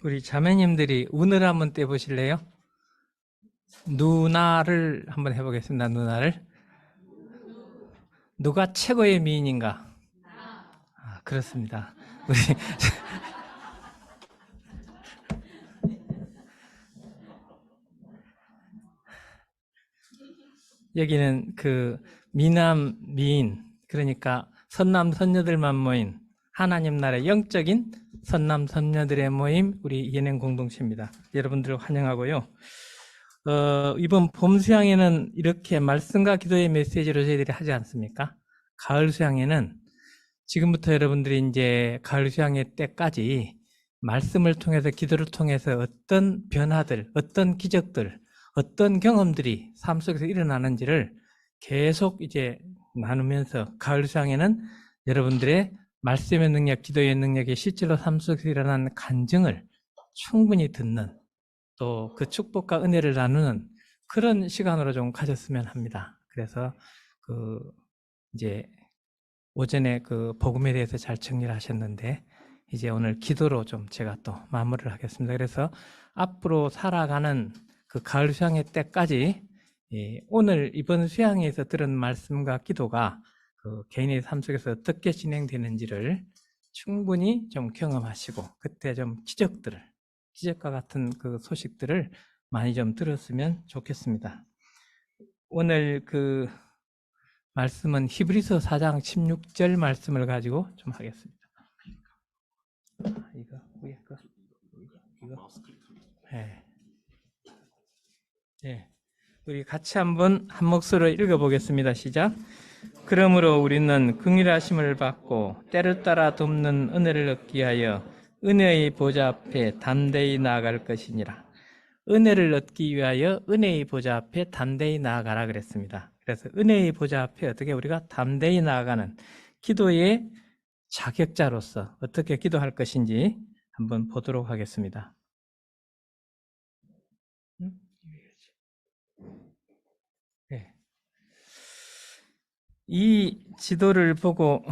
우리 자매님들이 운을 한번 떼보실래요? 누나를 한번 해보겠습니다. 누나를. 누가 최고의 미인인가? 아, 그렇습니다. 우리 여기는 그 미남 미인, 그러니까 선남 선녀들만 모인 하나님 나라의 영적인 선남 선녀들의 모임, 우리 예능 공동체입니다. 여러분들을 환영하고요. 이번 봄 수양에는 이렇게 말씀과 기도의 메시지로 저희들이 하지 않습니까? 가을 수양에는 지금부터 여러분들이 이제 가을 수양의 때까지 말씀을 통해서, 기도를 통해서 어떤 변화들, 어떤 기적들, 어떤 경험들이 삶 속에서 일어나는지를 계속 이제 나누면서 가을 수양에는 여러분들의 말씀의 능력, 기도의 능력이 실제로 삶 속에서 일어나는 간증을 충분히 듣는, 또 그 축복과 은혜를 나누는 그런 시간으로 좀 가졌으면 합니다. 그래서 이제 오전에 그 복음에 대해서 잘 정리를 하셨는데, 이제 오늘 기도로 좀 제가 또 마무리를 하겠습니다. 그래서 앞으로 살아가는 그 가을 수양의 때까지 오늘 이번 수양에서 들은 말씀과 기도가 그 개인의 삶 속에서 어떻게 진행되는지를 충분히 좀 경험하시고, 그때 좀 기적과 같은 그 소식들을 많이 좀 들었으면 좋겠습니다. 오늘 그 말씀은 히브리서 4장 16절 말씀을 가지고 좀 하겠습니다. 이거 위에 거, 이거. 네. 네. 우리 같이 한번 한 목소리로 읽어보겠습니다. 시작. 그러므로 우리는 긍휼하심을 받고 때를 따라 돕는 은혜를 얻기 위하여 은혜의 보좌 앞에 담대히 나아갈 것이니라. 은혜를 얻기 위하여 은혜의 보좌 앞에 담대히 나아가라 그랬습니다. 그래서 은혜의 보좌 앞에 어떻게 우리가 담대히 나아가는 기도의 자격자로서 어떻게 기도할 것인지 한번 보도록 하겠습니다. 네. 이 지도를 보고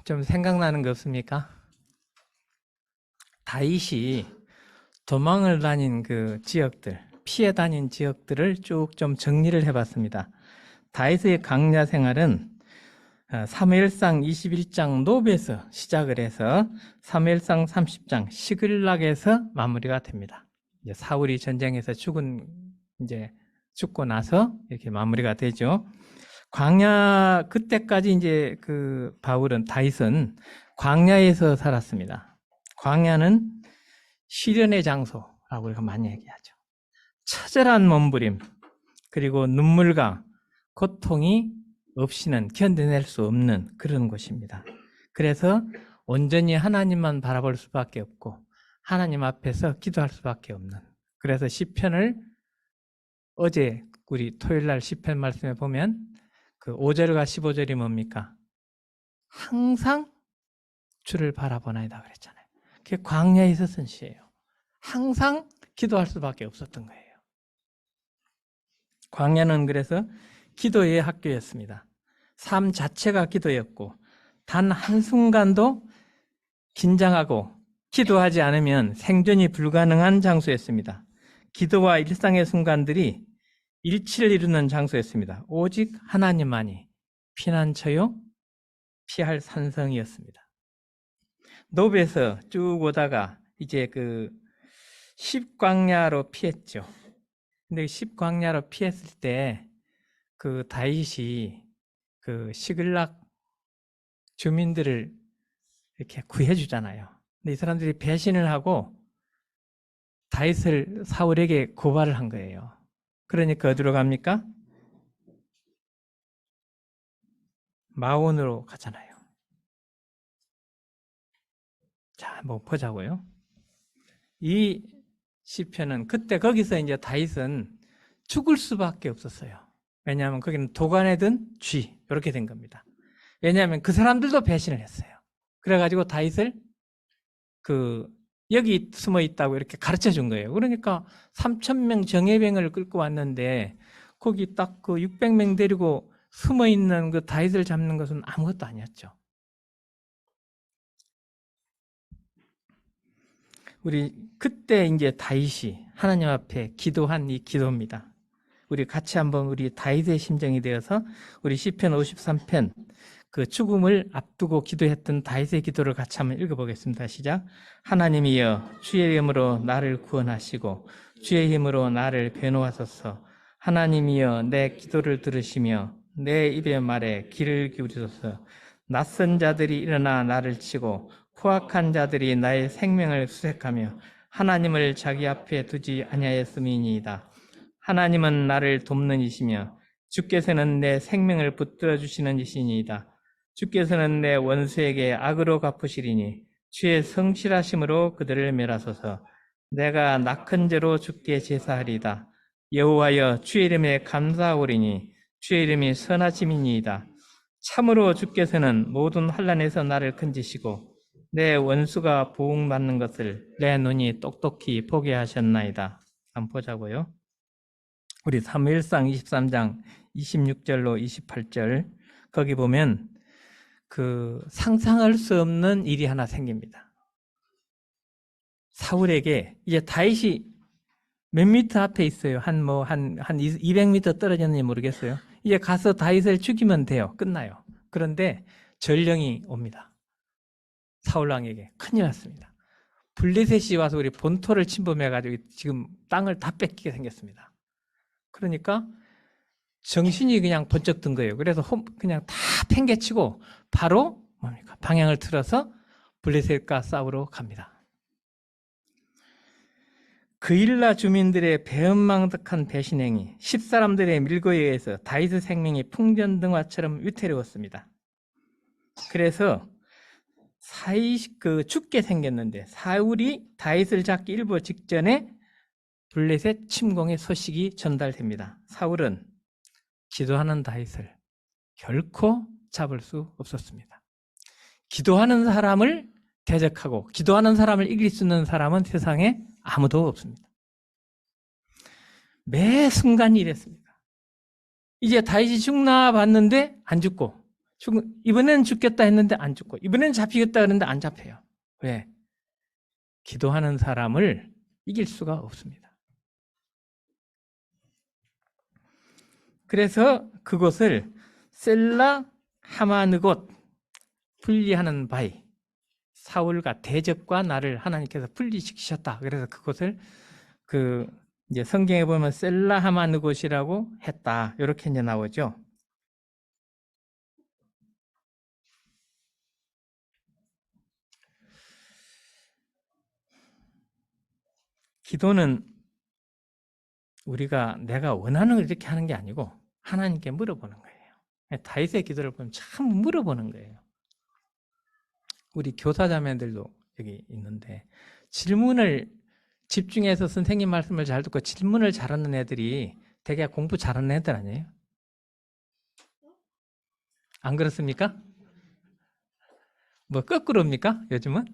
좀 생각나는 거 없습니까? 다윗이 도망을 다닌 그 지역들, 피해 다닌 지역들을 쭉 좀 정리를 해봤습니다. 다윗의 광야 생활은 사무엘상 21장 노베에서 시작을 해서 사무엘상 30장 시글락에서 마무리가 됩니다. 이제 사울이 전쟁에서 죽고 나서 이렇게 마무리가 되죠. 광야, 그때까지 이제 그 다윗은 광야에서 살았습니다. 광야는 시련의 장소라고 우리가 많이 얘기하죠. 처절한 몸부림, 그리고 눈물과 고통이 없이는 견뎌낼 수 없는 그런 곳입니다. 그래서 온전히 하나님만 바라볼 수밖에 없고 하나님 앞에서 기도할 수밖에 없는, 그래서 시편을 어제 우리 토요일날 시편 말씀에 보면 그 5절과 15절이 뭡니까? 항상 주를 바라보나이다 그랬잖아요. 그게 광야에 있었던 시예요. 항상 기도할 수밖에 없었던 거예요. 광야는 그래서 기도의 학교였습니다. 삶 자체가 기도였고, 단 한순간도 긴장하고 기도하지 않으면 생존이 불가능한 장소였습니다. 기도와 일상의 순간들이 일치를 이루는 장소였습니다. 오직 하나님만이 피난처요 피할 산성이었습니다. 노브에서 쭉 오다가 이제 그 십광야로 피했죠. 근데 십광야로 피했을 때 그 다윗이 그 시글락 주민들을 이렇게 구해주잖아요. 근데 이 사람들이 배신을 하고 다윗을 사울에게 고발을 한 거예요. 그러니까 어디로 갑니까? 마온으로 가잖아요. 자, 한번 보자고요. 이 시편은 그때 거기서 이제 다윗은 죽을 수밖에 없었어요. 왜냐하면 거기는 도간에 든 쥐, 이렇게 된 겁니다. 왜냐하면 그 사람들도 배신을 했어요. 그래가지고 다윗을 여기 숨어 있다고 이렇게 가르쳐 준 거예요. 그러니까 3,000명 정예병을 끌고 왔는데 거기 딱 그 600명 데리고 숨어 있는 그 다윗을 잡는 것은 아무것도 아니었죠. 우리 그때 이제 다윗이 하나님 앞에 기도한 이 기도입니다. 우리 같이 한번 우리 다윗의 심정이 되어서 우리 시편 53편 그 죽음을 앞두고 기도했던 다윗의 기도를 같이 한번 읽어보겠습니다. 시작. 하나님이여 주의 이름으로 나를 구원하시고 주의 힘으로 나를 변호하소서. 하나님이여 내 기도를 들으시며 내 입의 말에 귀를 기울이소서. 낯선 자들이 일어나 나를 치고 포악한 자들이 나의 생명을 수색하며 하나님을 자기 앞에 두지 아니하였음이니이다. 하나님은 나를 돕는 이시며 주께서는 내 생명을 붙들어 주시는 이시니이다. 주께서는 내 원수에게 악으로 갚으시리니 주의 성실하심으로 그들을 멸하소서. 내가 낙한 죄로 주께 제사하리이다. 여호와여 주의 이름에 감사하오리니 주의 이름이 선하심이니이다. 참으로 주께서는 모든 환난에서 나를 건지시고 내 원수가 보응받는 것을 내 눈이 똑똑히 보게 하셨나이다. 한번 보자고요. 우리 사무엘상 23장 26절로 28절 거기 보면 상상할 수 없는 일이 하나 생깁니다. 사울에게 이제 다윗이 몇 미터 앞에 있어요. 한 200미터 떨어졌는지 모르겠어요. 이제 가서 다윗을 죽이면 돼요. 끝나요. 그런데 전령이 옵니다. 사울왕에게 큰일 났습니다. 블레셋이 와서 우리 본토를 침범해가지고 지금 땅을 다 뺏기게 생겼습니다. 그러니까 정신이 그냥 번쩍 든 거예요. 그래서 그냥 다 팽개치고 바로 방향을 틀어서 블레셋과 싸우러 갑니다. 그일라 주민들의 배은망덕한 배신행위, 10사람들의 밀고에 의해서 다윗의 생명이 풍전등화처럼 위태로웠습니다. 그래서 죽게 생겼는데 사울이 다윗을 잡기 일보 직전에 블레셋 침공의 소식이 전달됩니다. 사울은 기도하는 다윗을 결코 잡을 수 없었습니다. 기도하는 사람을 대적하고 기도하는 사람을 이길 수 있는 사람은 세상에 아무도 없습니다. 매 순간이 이랬습니다. 이제 다윗이 죽나 봤는데 안 죽고 이번엔 죽겠다 했는데 안 죽고 이번엔 잡히겠다 했는데 안 잡혀요. 왜? 기도하는 사람을 이길 수가 없습니다. 그래서 그곳을 셀라 하마느곳 분리하는 바위, 사울과 대적과 나를 하나님께서 분리시키셨다. 그래서 그곳을 이제 성경에 보면 셀라 하마느곳이라고 했다. 이렇게 이제 나오죠. 기도는 내가 원하는 걸 이렇게 하는 게 아니고 하나님께 물어보는 거예요. 다윗의 기도를 보면 참 물어보는 거예요. 우리 교사자매들도 여기 있는데 질문을 집중해서 선생님 말씀을 잘 듣고 질문을 잘하는 애들이 되게 공부 잘하는 애들 아니에요? 안 그렇습니까? 뭐 거꾸로입니까? 요즘은?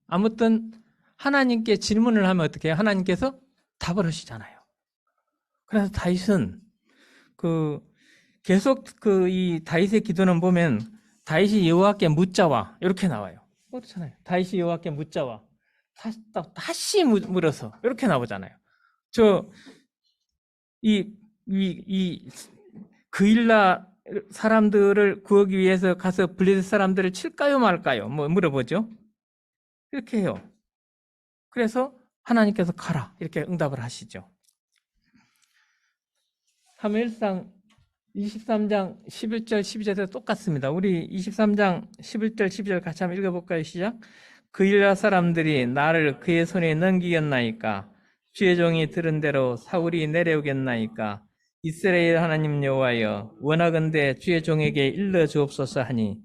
아무튼 하나님께 질문을 하면 어떻게 해요? 하나님께서 답을 하시잖아요. 그래서 다윗은 계속 이 다윗의 기도는 보면 다윗이 여호와께 묻자와 이렇게 나와요. 그렇잖아요. 다윗이 여호와께 묻자와 다시 물어서 이렇게 나오잖아요. 그일라 사람들을 구하기 위해서 가서 블레셋 사람들을 칠까요 말까요? 뭐 물어보죠. 이렇게 해요. 그래서 하나님께서 가라 이렇게 응답을 하시죠. 사무엘상 23장 11절 12절에 똑같습니다. 우리 23장 11절 12절 같이 한번 읽어볼까요? 시작. 그일라 사람들이 나를 그의 손에 넘기겠나이까? 주의 종이 들은 대로 사울이 내려오겠나이까? 이스라엘 하나님 여호와여 원하건대 주의 종에게 일러 주옵소서 하니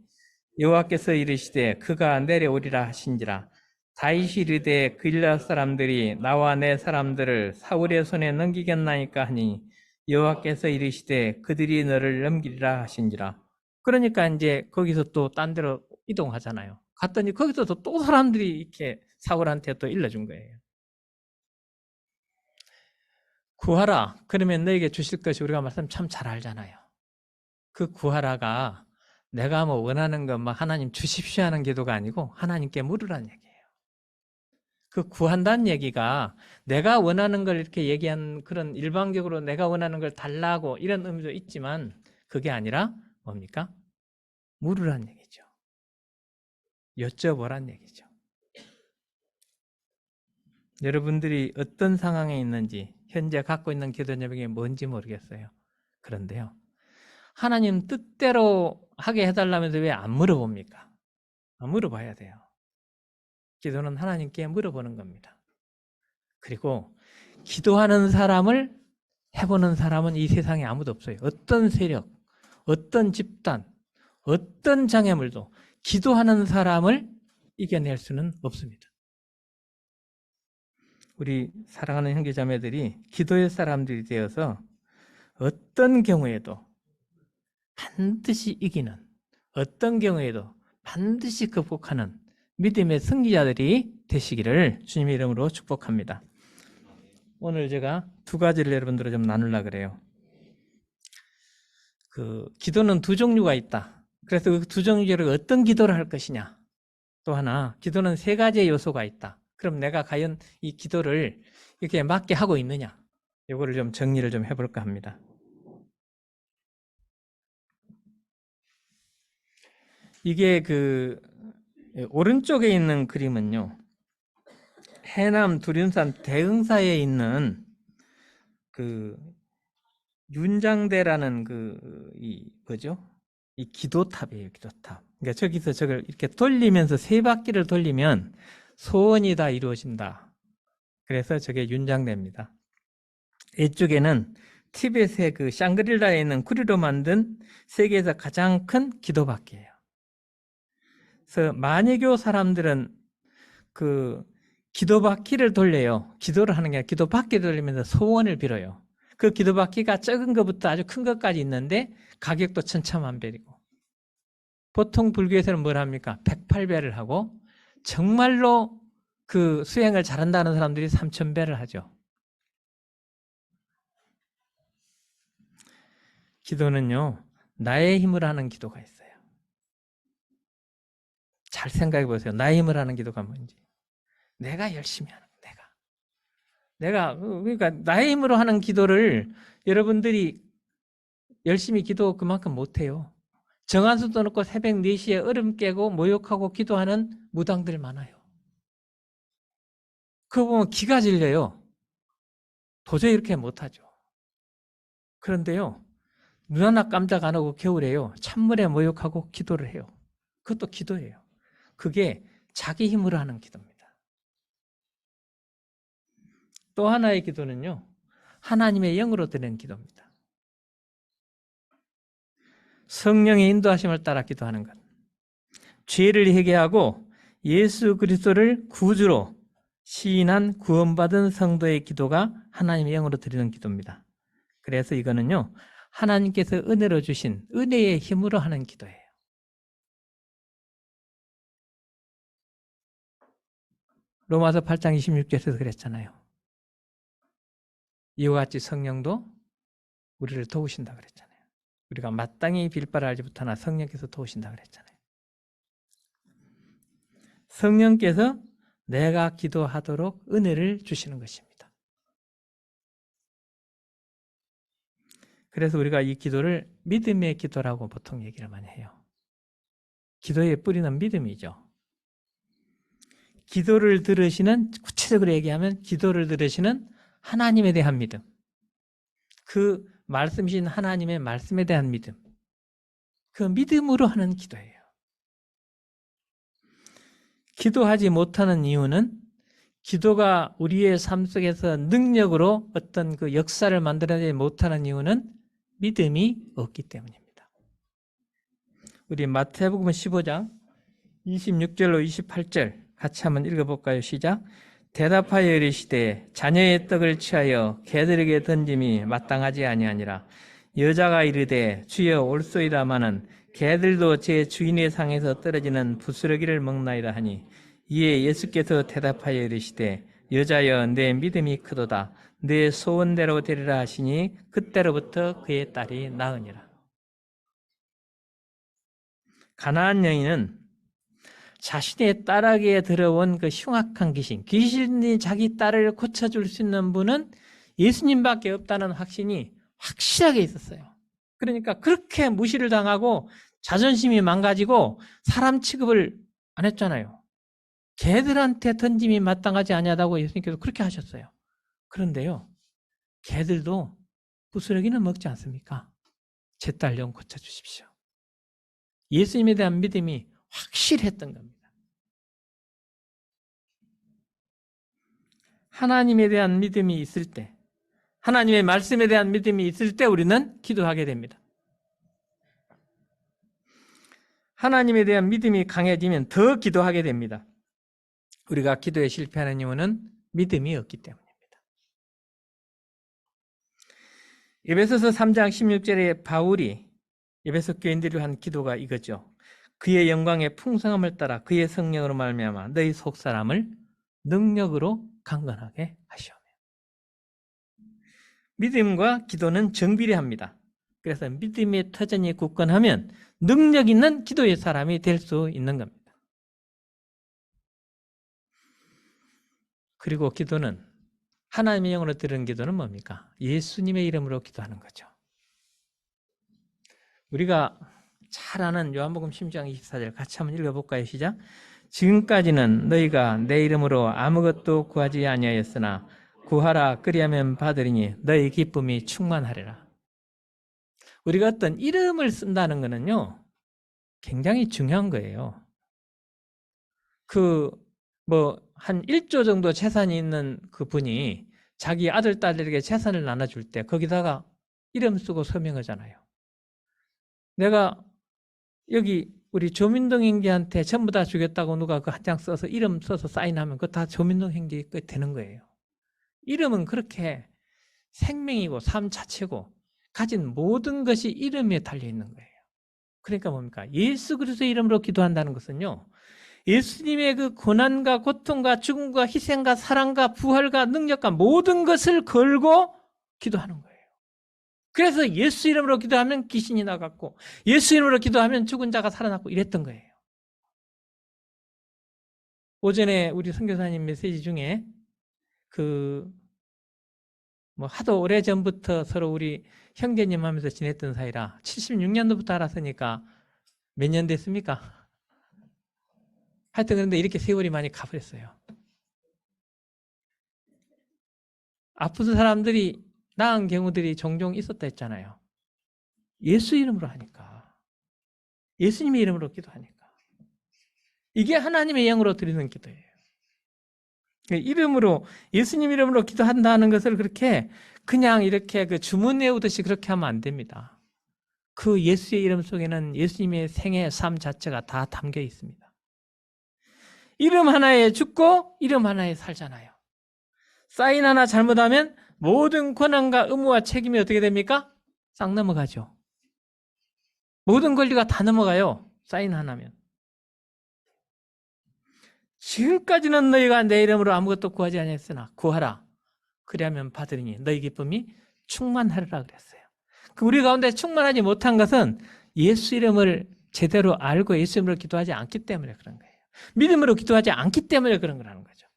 여호와께서 이르시되 그가 내려오리라 하신지라. 다윗이 이르되 그일라 사람들이 나와 내 사람들을 사울의 손에 넘기겠나이까 하니 여호와께서 이르시되 그들이 너를 넘기리라 하신지라. 그러니까 이제 거기서 또 딴 데로 이동하잖아요. 갔더니 거기서도 또 사람들이 이렇게 사울한테 또 일러준 거예요. 구하라. 그러면 너에게 주실 것이 우리가 말씀 참 잘 알잖아요. 그 구하라가 내가 뭐 원하는 것 막 하나님 주십시오 하는 기도가 아니고 하나님께 물으라는 얘기예요. 그 구한다는 얘기가 내가 원하는 걸 이렇게 얘기한 그런 일방적으로 내가 원하는 걸 달라고 이런 의미도 있지만 그게 아니라 뭡니까? 물으라는 얘기죠. 여쭤보라는 얘기죠. 여러분들이 어떤 상황에 있는지 현재 갖고 있는 기도 제목이 뭔지 모르겠어요. 그런데요. 하나님 뜻대로 하게 해달라면서 왜 안 물어봅니까? 물어봐야 돼요. 기도는 하나님께 물어보는 겁니다. 그리고 기도하는 사람을 해보는 사람은 이 세상에 아무도 없어요. 어떤 세력, 어떤 집단, 어떤 장애물도 기도하는 사람을 이겨낼 수는 없습니다. 우리 사랑하는 형제자매들이 기도의 사람들이 되어서 어떤 경우에도 반드시 이기는, 어떤 경우에도 반드시 극복하는 믿음의 승리자들이 되시기를 주님의 이름으로 축복합니다. 오늘 제가 두 가지를 여러분들과 좀 나누려고 그래요. 기도는 두 종류가 있다. 그래서 그 두 종류를 어떤 기도를 할 것이냐. 또 하나, 기도는 세 가지의 요소가 있다. 그럼 내가 과연 이 기도를 이렇게 맞게 하고 있느냐. 이거를 좀 정리를 좀 해볼까 합니다. 이게 오른쪽에 있는 그림은요. 해남 두륜산 대흥사에 있는 윤장대라는 이 기도탑이에요, 기도탑. 그러니까 저기서 저걸 이렇게 돌리면서 세 바퀴를 돌리면 소원이 다 이루어진다. 그래서 저게 윤장대입니다. 이쪽에는 티벳의 샹그릴라에 있는 구리로 만든 세계에서 가장 큰 기도바퀴예요. 그래서 만예교 사람들은 기도바퀴를 돌려요. 기도를 하는 게 아니라 기도바퀴를 돌리면서 소원을 빌어요. 그 기도바퀴가 적은 것부터 아주 큰 것까지 있는데 가격도 천차만별이고 보통 불교에서는 뭘 합니까? 108배를 하고 정말로 그 수행을 잘한다는 사람들이 3000배를 하죠. 기도는요, 나의 힘으로 하는 기도가 있어요. 잘 생각해 보세요. 나의 힘으로 하는 기도가 뭔지. 내가 열심히 하는 거예요. 그러니까 나의 힘으로 하는 기도를 여러분들이 열심히 기도 그만큼 못해요. 정한수도 놓고 새벽 4시에 얼음 깨고 모욕하고 기도하는 무당들 많아요. 그거 보면 기가 질려요. 도저히 이렇게 못하죠. 그런데요, 눈 하나 깜짝 안 하고 겨울에요. 찬물에 모욕하고 기도를 해요. 그것도 기도예요. 그게 자기 힘으로 하는 기도입니다. 또 하나의 기도는요, 하나님의 영으로 드리는 기도입니다. 성령의 인도하심을 따라 기도하는 것. 죄를 회개하고 예수 그리스도를 구주로 시인한 구원받은 성도의 기도가 하나님의 영으로 드리는 기도입니다. 그래서 이거는요, 하나님께서 은혜로 주신 은혜의 힘으로 하는 기도예요. 로마서 8장 26절에서 그랬잖아요. 이와 같이 성령도 우리를 도우신다 그랬잖아요. 우리가 마땅히 빌 바를 알지 못하나 성령께서 도우신다 그랬잖아요. 성령께서 내가 기도하도록 은혜를 주시는 것입니다. 그래서 우리가 이 기도를 믿음의 기도라고 보통 얘기를 많이 해요. 기도의 뿌리는 믿음이죠. 기도를 들으시는, 구체적으로 얘기하면 기도를 들으시는 하나님에 대한 믿음. 그 말씀이신 하나님의 말씀에 대한 믿음. 그 믿음으로 하는 기도예요. 기도하지 못하는 이유는 기도가 우리의 삶 속에서 능력으로 어떤 그 역사를 만들어내지 못하는 이유는 믿음이 없기 때문입니다. 우리 마태복음 15장 26절로 28절 같이 한번 읽어볼까요? 시작. 대답하여 이르시되 자녀의 떡을 취하여 개들에게 던짐이 마땅하지 아니하니라. 여자가 이르되 주여 올소이다마는 개들도 제 주인의 상에서 떨어지는 부스러기를 먹나이다 하니 이에 예수께서 대답하여 이르시되 여자여 내 믿음이 크도다 내 소원대로 되리라 하시니 그때로부터 그의 딸이 나으니라. 가나안 여인은 자신의 딸에게 들어온 그 흉악한 귀신이 자기 딸을 고쳐줄 수 있는 분은 예수님밖에 없다는 확신이 확실하게 있었어요. 그러니까 그렇게 무시를 당하고 자존심이 망가지고 사람 취급을 안 했잖아요. 개들한테 던짐이 마땅하지 아니하다고 예수님께서 그렇게 하셨어요. 그런데요, 개들도 부스러기는 먹지 않습니까? 제 딸 좀 고쳐주십시오. 예수님에 대한 믿음이 확실했던 겁니다. 하나님에 대한 믿음이 있을 때, 하나님의 말씀에 대한 믿음이 있을 때 우리는 기도하게 됩니다. 하나님에 대한 믿음이 강해지면 더 기도하게 됩니다. 우리가 기도에 실패하는 이유는 믿음이 없기 때문입니다. 에베소서 3장 16절에 바울이 에베소 교인들이 한 기도가 이거죠. 그의 영광의 풍성함을 따라 그의 성령으로 말미암아 너희 속사람을 능력으로 강건하게 하시오며. 믿음과 기도는 정비례합니다. 그래서 믿음의 터전이 굳건하면 능력 있는 기도의 사람이 될 수 있는 겁니다. 그리고 기도는 하나님의 영으로 들은 기도는 뭡니까? 예수님의 이름으로 기도하는 거죠. 우리가 잘 아는 요한복음 16장 24절 같이 한번 읽어볼까요? 시작. 지금까지는 너희가 내 이름으로 아무것도 구하지 아니하였으나 구하라 그리하면 받으리니 너희 기쁨이 충만하리라. 우리가 어떤 이름을 쓴다는 것은요 굉장히 중요한 거예요. 한 1조 정도 재산이 있는 그 분이 자기 아들, 딸에게 재산을 나눠줄 때 거기다가 이름 쓰고 서명하잖아요. 내가 여기 우리 조민동 형제한테 전부 다 주겠다고 누가 그 한 장 써서 이름 써서 사인하면 그거 다 조민동 형제 거 되는 거예요. 이름은 그렇게 생명이고 삶 자체고 가진 모든 것이 이름에 달려 있는 거예요. 그러니까 뭡니까? 예수 그리스도의 이름으로 기도한다는 것은요. 예수님의 그 고난과 고통과 죽음과 희생과 사랑과 부활과 능력과 모든 것을 걸고 기도하는 거예요. 그래서 예수 이름으로 기도하면 귀신이 나갔고 예수 이름으로 기도하면 죽은 자가 살아났고 이랬던 거예요. 오전에 우리 선교사님 메시지 중에 하도 오래전부터 서로 우리 형제님 하면서 지냈던 사이라 76년도부터 알았으니까 몇 년 됐습니까? 하여튼 그런데 이렇게 세월이 많이 가버렸어요. 아픈 사람들이 나은 경우들이 종종 있었다 했잖아요. 예수 이름으로 하니까. 예수님의 이름으로 기도하니까. 이게 하나님의 영으로 드리는 기도예요. 이름으로, 예수님 이름으로 기도한다는 것을 그렇게 그냥 이렇게 그 주문 외우듯이 그렇게 하면 안 됩니다. 그 예수의 이름 속에는 예수님의 생애, 삶 자체가 다 담겨 있습니다. 이름 하나에 죽고 이름 하나에 살잖아요. 사인 하나 잘못하면 모든 권한과 의무와 책임이 어떻게 됩니까? 싹 넘어가죠. 모든 권리가 다 넘어가요. 사인 하나면. 지금까지는 너희가 내 이름으로 아무것도 구하지 아니했으나 구하라. 그리하면 받으리니 너희 기쁨이 충만하리라 그랬어요. 우리 가운데 충만하지 못한 것은 예수 이름을 제대로 알고 예수 이름으로 기도하지 않기 때문에 그런 거예요. 믿음으로 기도하지 않기 때문에 그런 거라는 거죠.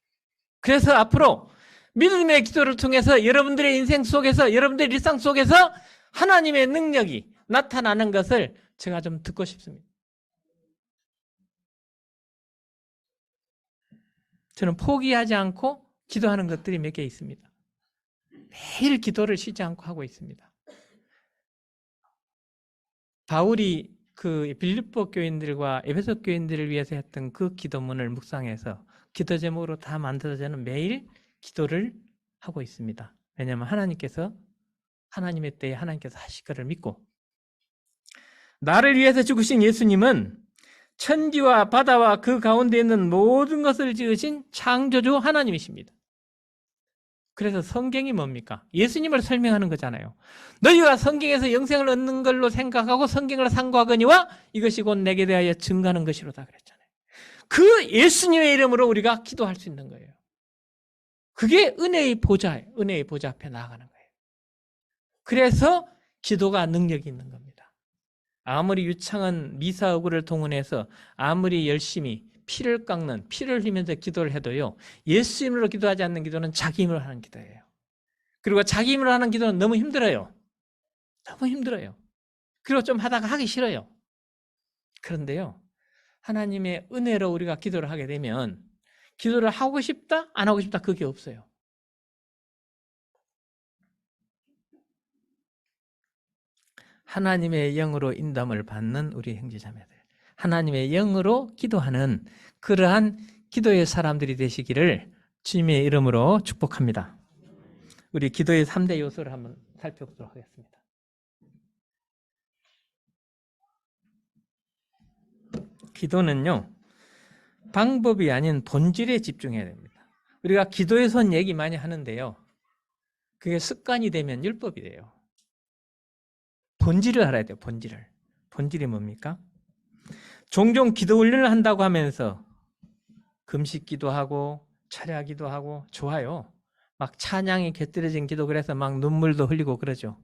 그래서 앞으로 믿음의 기도를 통해서 여러분들의 인생 속에서 여러분들의 일상 속에서 하나님의 능력이 나타나는 것을 제가 좀 듣고 싶습니다. 저는 포기하지 않고 기도하는 것들이 몇 개 있습니다. 매일 기도를 쉬지 않고 하고 있습니다. 바울이 그 빌립보 교인들과 에베소 교인들을 위해서 했던 그 기도문을 묵상해서 기도 제목으로 다 만들어서 저는 매일 기도를 하고 있습니다. 왜냐하면 하나님의 때에 하나님께서 하실 것을 믿고 나를 위해서 죽으신 예수님은 천지와 바다와 그 가운데 있는 모든 것을 지으신 창조주 하나님이십니다. 그래서 성경이 뭡니까? 예수님을 설명하는 거잖아요. 너희가 성경에서 영생을 얻는 걸로 생각하고 성경을 상고하거니와 이것이 곧 내게 대하여 증거하는 것이로다 그랬잖아요. 그 예수님의 이름으로 우리가 기도할 수 있는 거예요. 그게 은혜의 보좌예요. 은혜의 보좌 앞에 나아가는 거예요. 그래서 기도가 능력이 있는 겁니다. 아무리 유창한 미사어구를 동원해서 아무리 열심히 피를 깎는, 피를 흘리면서 기도를 해도요, 예수 이름으로 기도하지 않는 기도는 자기 힘으로 하는 기도예요. 그리고 자기 힘으로 하는 기도는 너무 힘들어요. 너무 힘들어요. 그리고 좀 하다가 하기 싫어요. 그런데요, 하나님의 은혜로 우리가 기도를 하게 되면 기도를 하고 싶다, 안 하고 싶다, 그게 없어요. 하나님의 영으로 인도함을 받는 우리 형제자매들, 하나님의 영으로 기도하는 그러한 기도의 사람들이 되시기를 주님의 이름으로 축복합니다. 우리 기도의 3대 요소를 한번 살펴보도록 하겠습니다. 기도는요, 방법이 아닌 본질에 집중해야 됩니다. 우리가 기도에선 얘기 많이 하는데요, 그게 습관이 되면 율법이 돼요. 본질을 알아야 돼요. 본질을. 본질이 뭡니까? 종종 기도 훈련을 한다고 하면서 금식 기도하고 철야 기도하고 좋아요. 막 찬양이 곁들여진 기도, 그래서 막 눈물도 흘리고 그러죠.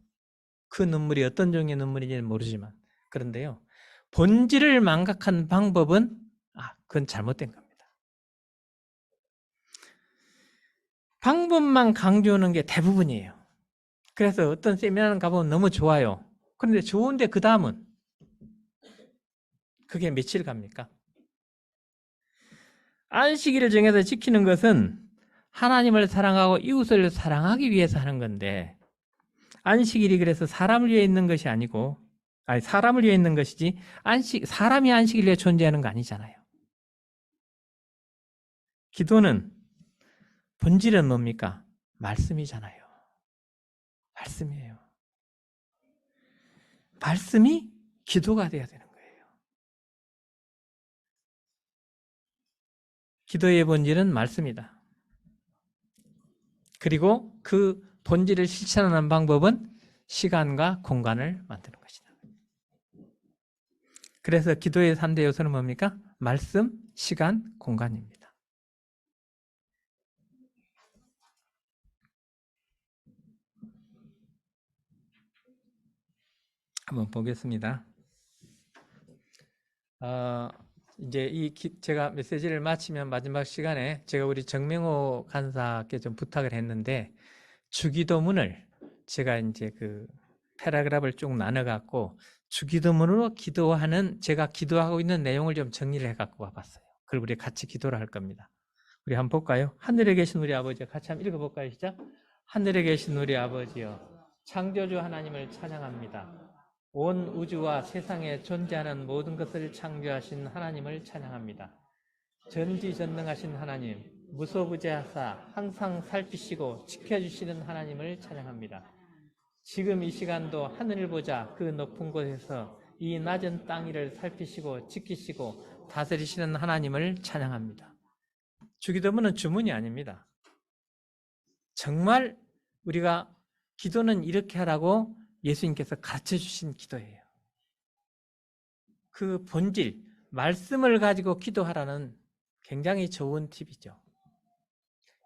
그 눈물이 어떤 종류의 눈물인지는 모르지만, 그런데요, 본질을 망각한 방법은 그건 잘못된 겁니다. 방법만 강조하는 게 대부분이에요. 그래서 어떤 세미나를 가보면 너무 좋아요. 그런데 좋은데 그 다음은 그게 며칠 갑니까? 안식일을 정해서 지키는 것은 하나님을 사랑하고 이웃을 사랑하기 위해서 하는 건데, 안식일이 그래서 사람을 위해 있는 것이 아니고, 사람을 위해 있는 것이지 사람이 안식일 위해 존재하는 거 아니잖아요. 기도는 본질은 뭡니까? 말씀이잖아요. 말씀이에요. 말씀이 기도가 돼야 되는 거예요. 기도의 본질은 말씀이다. 그리고 그 본질을 실천하는 방법은 시간과 공간을 만드는 것이다. 그래서 기도의 3대 요소는 뭡니까? 말씀, 시간, 공간입니다. 한번 보겠습니다. 이제 제가 메시지를 마치면 마지막 시간에 제가 우리 정명호 간사께 좀 부탁을 했는데, 주기도문을 제가 이제 그 패러그래프를 쭉 나눠갖고 주기도문으로 기도하는, 제가 기도하고 있는 내용을 좀 정리를 해갖고 와봤어요. 그걸 우리 같이 기도를 할 겁니다. 우리 한번 볼까요? 하늘에 계신 우리 아버지, 같이 한번 읽어볼까요? 시작. 하늘에 계신 우리 아버지여, 창조주 하나님을 찬양합니다. 온 우주와 세상에 존재하는 모든 것을 창조하신 하나님을 찬양합니다. 전지전능하신 하나님, 무소부재하사 항상 살피시고 지켜주시는 하나님을 찬양합니다. 지금 이 시간도 하늘을 보자 그 높은 곳에서 이 낮은 땅 위를 살피시고 지키시고 다스리시는 하나님을 찬양합니다. 주기도문은 주문이 아닙니다. 정말 우리가 기도는 이렇게 하라고 예수님께서 가르쳐 주신 기도예요. 그 본질, 말씀을 가지고 기도하라는 굉장히 좋은 팁이죠.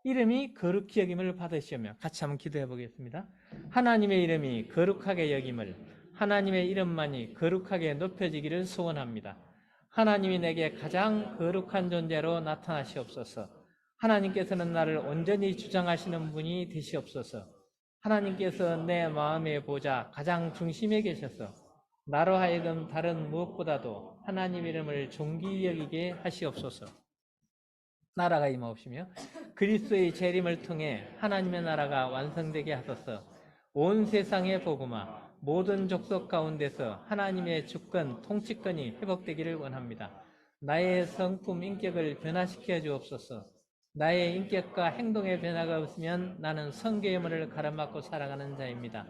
이름이 거룩히 여김을 받으시오며, 같이 한번 기도해 보겠습니다. 하나님의 이름이 거룩하게 여김을, 하나님의 이름만이 거룩하게 높여지기를 소원합니다. 하나님이 내게 가장 거룩한 존재로 나타나시옵소서. 하나님께서는 나를 온전히 주장하시는 분이 되시옵소서. 하나님께서 내 마음의 보좌 가장 중심에 계셔서 나로 하여금 다른 무엇보다도 하나님 이름을 존귀 여기게 하시옵소서. 나라가 임하옵시며 그리스도의 재림을 통해 하나님의 나라가 완성되게 하소서. 온 세상의 복음화 모든 족속 가운데서 하나님의 주권, 통치권이 회복되기를 원합니다. 나의 성품, 인격을 변화시켜 주옵소서. 나의 인격과 행동의 변화가 없으면 나는 성교의 문을 가로막고 살아가는 자입니다.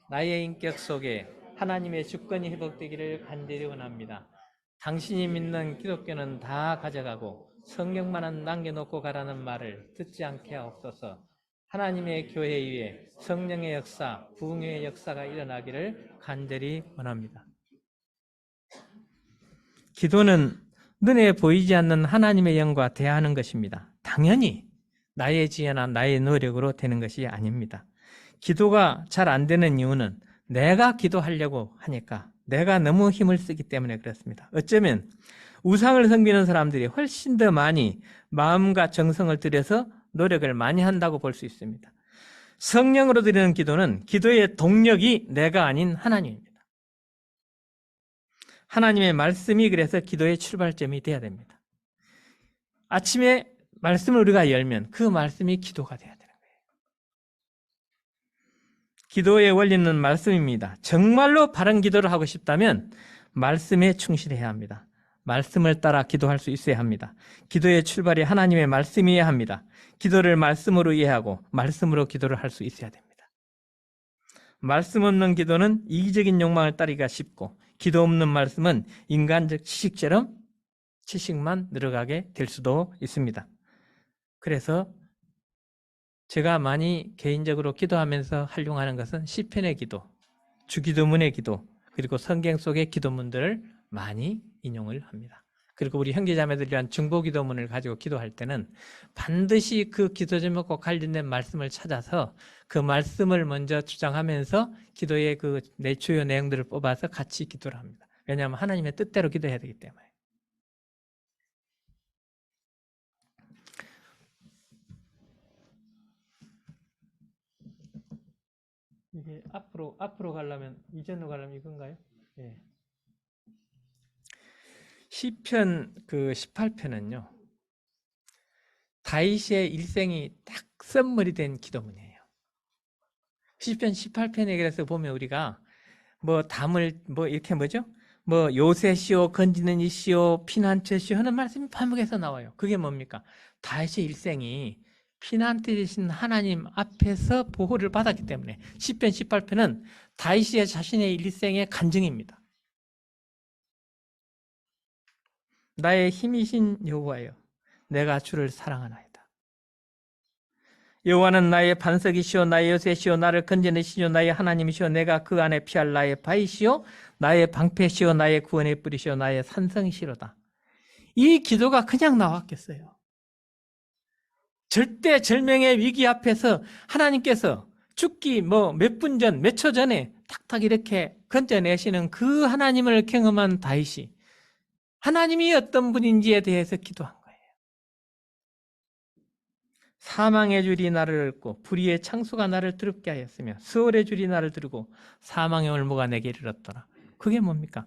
나의 인격 속에 하나님의 주권이 회복되기를 간절히 원합니다. 당신이 믿는 기독교는 다 가져가고 성경만은 남겨놓고 가라는 말을 듣지 않게 하옵소서. 하나님의 교회 위에 성령의 역사, 부흥의 역사가 일어나기를 간절히 원합니다. 기도는 눈에 보이지 않는 하나님의 영과 대화하는 것입니다. 당연히 나의 지혜나 나의 노력으로 되는 것이 아닙니다. 기도가 잘 안 되는 이유는 내가 기도하려고 하니까 내가 너무 힘을 쓰기 때문에 그렇습니다. 어쩌면 우상을 섬기는 사람들이 훨씬 더 많이 마음과 정성을 들여서 노력을 많이 한다고 볼 수 있습니다. 성령으로 드리는 기도는 기도의 동력이 내가 아닌 하나님입니다. 하나님의 말씀이 그래서 기도의 출발점이 되어야 됩니다. 아침에 말씀을 우리가 열면 그 말씀이 기도가 되어야 되는 거예요. 기도의 원리는 말씀입니다. 정말로 바른 기도를 하고 싶다면 말씀에 충실해야 합니다. 말씀을 따라 기도할 수 있어야 합니다. 기도의 출발이 하나님의 말씀이어야 합니다. 기도를 말씀으로 이해하고 말씀으로 기도를 할 수 있어야 됩니다. 말씀 없는 기도는 이기적인 욕망을 따르기가 쉽고 기도 없는 말씀은 인간적 지식처럼 지식만 늘어가게 될 수도 있습니다. 그래서 제가 많이 개인적으로 기도하면서 활용하는 것은 시편의 기도, 주기도문의 기도, 그리고 성경 속의 기도문들을 많이 인용을 합니다. 그리고 우리 형제자매들 위한 중보기도문을 가지고 기도할 때는 반드시 그 기도 제목과 관련된 말씀을 찾아서 그 말씀을 먼저 주장하면서 기도의 그 주요 내용들을 뽑아서 같이 기도를 합니다. 왜냐하면 하나님의 뜻대로 기도해야 되기 때문에. 이게 앞으로 가려면 이전으로 가려면 이건가요? 예. 시편 그 18편은요. 다윗의 일생이 딱 썸머리 된 기도문이에요. 시편 18편에 그래서 보면 우리가 이렇게 요새시오, 건지는 이시오, 피난처시오 하는 말씀이 반복해서 나와요. 그게 뭡니까? 다윗의 일생이 피난처 되신 하나님 앞에서 보호를 받았기 때문에 시편 18편은 다윗의 자신의 일생의 간증입니다. 나의 힘이신 여호와여, 내가 주를 사랑하나이다. 여호와는 나의 반석이시오, 나의 요새시오, 나를 건져내시오, 나의 하나님이시오, 내가 그 안에 피할 나의 바위시오, 나의 방패시오, 나의 구원의 뿌리시오, 나의 산성이시로다. 이 기도가 그냥 나왔겠어요? 절대절명의 위기 앞에서 하나님께서 죽기 몇 분 전, 몇 초 전에 탁탁 이렇게 건져내시는 그 하나님을 경험한 다윗이 하나님이 어떤 분인지에 대해서 기도한 거예요. 사망의 줄이 나를 얽고 불의의 창수가 나를 두렵게 하였으며 수월의 줄이 나를 두르고 사망의 올무가 내게 이르렀더라. 그게 뭡니까?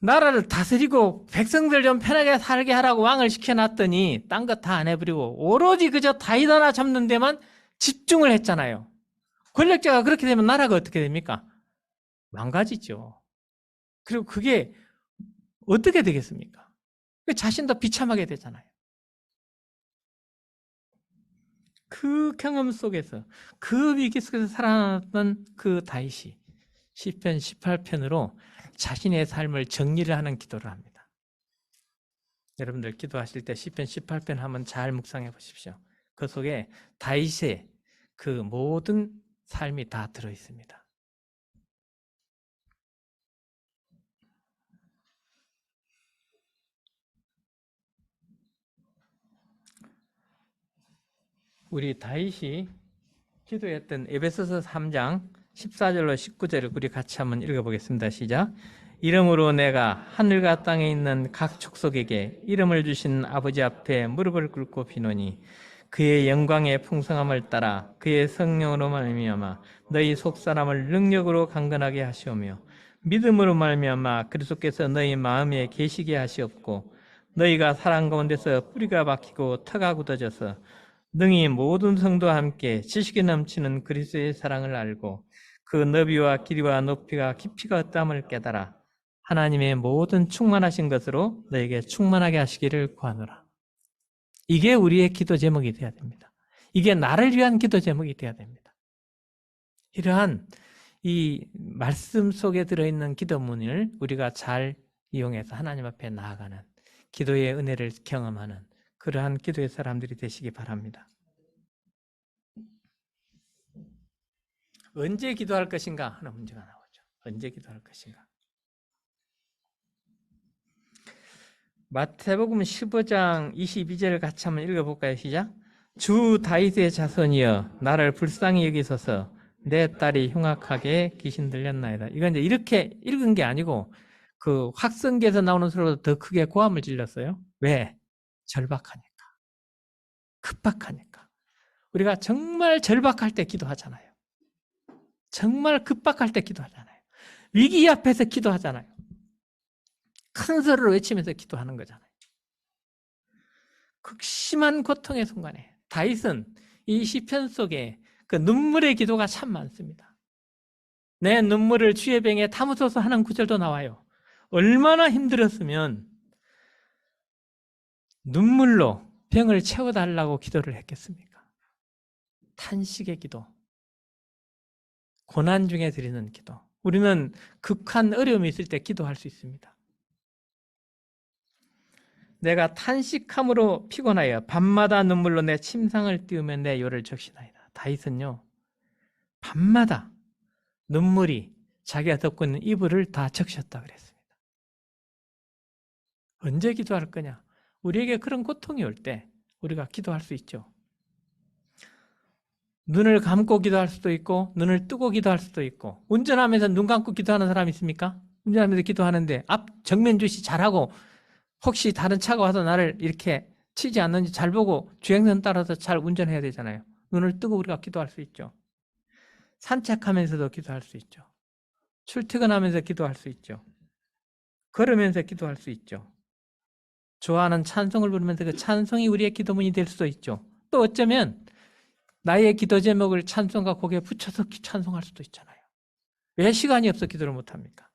나라를 다스리고 백성들 좀 편하게 살게 하라고 왕을 시켜놨더니 딴 거 다 안 해버리고 오로지 그저 다윗 하나 잡는 데만 집중을 했잖아요. 권력자가 그렇게 되면 나라가 어떻게 됩니까? 망가지죠. 그리고 그게 어떻게 되겠습니까? 자신도 비참하게 되잖아요. 그 경험 속에서 그 위기 속에서 살아났던 그 다윗이 시편 18편으로 자신의 삶을 정리를 하는 기도를 합니다. 여러분들 기도하실 때 시편 18편 한번 잘 묵상해 보십시오. 그 속에 다윗의 그 모든 삶이 다 들어 있습니다. 우리 다윗이 기도했던 에베소서 3장 14절로 19절을 우리 같이 한번 읽어보겠습니다. 시작. 이름으로 내가 하늘과 땅에 있는 각 족속에게 이름을 주신 아버지 앞에 무릎을 꿇고 비노니 그의 영광의 풍성함을 따라 그의 성령으로 말미암아 너희 속사람을 능력으로 강건하게 하시오며 믿음으로 말미암아 그리스도께서 너희 마음에 계시게 하시옵고 너희가 사랑 가운데서 뿌리가 박히고 터가 굳어져서 능히 모든 성도와 함께 지식이 넘치는 그리스도의 사랑을 알고 그 너비와 길이와 높이가 깊이가 어떠함을 깨달아 하나님의 모든 충만하신 것으로 너에게 충만하게 하시기를 구하노라. 이게 우리의 기도 제목이 되어야 됩니다. 이게 나를 위한 기도 제목이 되어야 됩니다. 이러한 이 말씀 속에 들어있는 기도문을 우리가 잘 이용해서 하나님 앞에 나아가는 기도의 은혜를 경험하는 그러한 기도의 사람들이 되시기 바랍니다. 언제 기도할 것인가 하는 문제가 나오죠. 언제 기도할 것인가. 마태복음 15장 22절 같이 한번 읽어볼까요? 시작. 주 다윗의 자손이여 나를 불쌍히 여기소서 내 딸이 흉악하게 귀신 들렸나이다. 이건 이제 이렇게 읽은 게 아니고 그 확성기에서 나오는 소리보다 더 크게 고함을 질렀어요. 왜? 절박하니까. 급박하니까. 우리가 정말 절박할 때 기도하잖아요. 정말 급박할 때 기도하잖아요. 위기 앞에서 기도하잖아요. 큰 소리로 외치면서 기도하는 거잖아요. 극심한 고통의 순간에 다윗은 이 시편 속에 그 눈물의 기도가 참 많습니다. 내 눈물을 주의 병에 담으소서 하는 구절도 나와요. 얼마나 힘들었으면 눈물로 병을 채워달라고 기도를 했겠습니까? 탄식의 기도, 고난 중에 드리는 기도. 우리는 극한 어려움이 있을 때 기도할 수 있습니다. 내가 탄식함으로 피곤하여 밤마다 눈물로 내 침상을 띄우며 내 요를 적시나이다. 다윗은요, 밤마다 눈물이 자기가 덮고 있는 이불을 다 적셨다 그랬습니다. 언제 기도할 거냐? 우리에게 그런 고통이 올 때 우리가 기도할 수 있죠. 눈을 감고 기도할 수도 있고 눈을 뜨고 기도할 수도 있고. 운전하면서 눈 감고 기도하는 사람 있습니까? 운전하면서 기도하는데 앞 정면 주시 잘하고 혹시 다른 차가 와서 나를 이렇게 치지 않는지 잘 보고 주행선 따라서 잘 운전해야 되잖아요. 눈을 뜨고 우리가 기도할 수 있죠. 산책하면서도 기도할 수 있죠. 출퇴근하면서 기도할 수 있죠. 걸으면서 기도할 수 있죠. 좋아하는 찬송을 부르면서 그 찬송이 우리의 기도문이 될 수도 있죠. 또 어쩌면 나의 기도 제목을 찬송과 곡에 붙여서 찬송할 수도 있잖아요. 왜 시간이 없어 기도를 못합니까?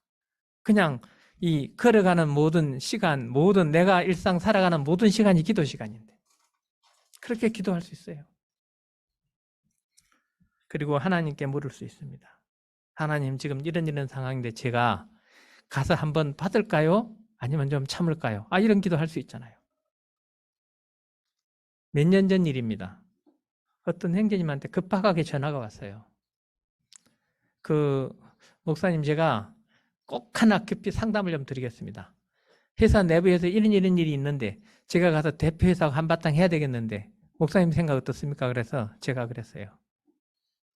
그냥 이 걸어가는 모든 시간, 모든 내가 일상 살아가는 모든 시간이 기도 시간인데 그렇게 기도할 수 있어요. 그리고 하나님께 물을 수 있습니다. 하나님 지금 이런 상황인데 제가 가서 한번 받을까요? 아니면 좀 참을까요? 이런 기도 할 수 있잖아요. 몇 년 전 일입니다. 어떤 형제님한테 급하게 전화가 왔어요. 그 목사님 제가 꼭 하나 급히 상담을 좀 드리겠습니다. 회사 내부에서 이런 일이 있는데 제가 가서 대표회사하고 한바탕 해야 되겠는데 목사님 생각 어떻습니까? 그래서 제가 그랬어요.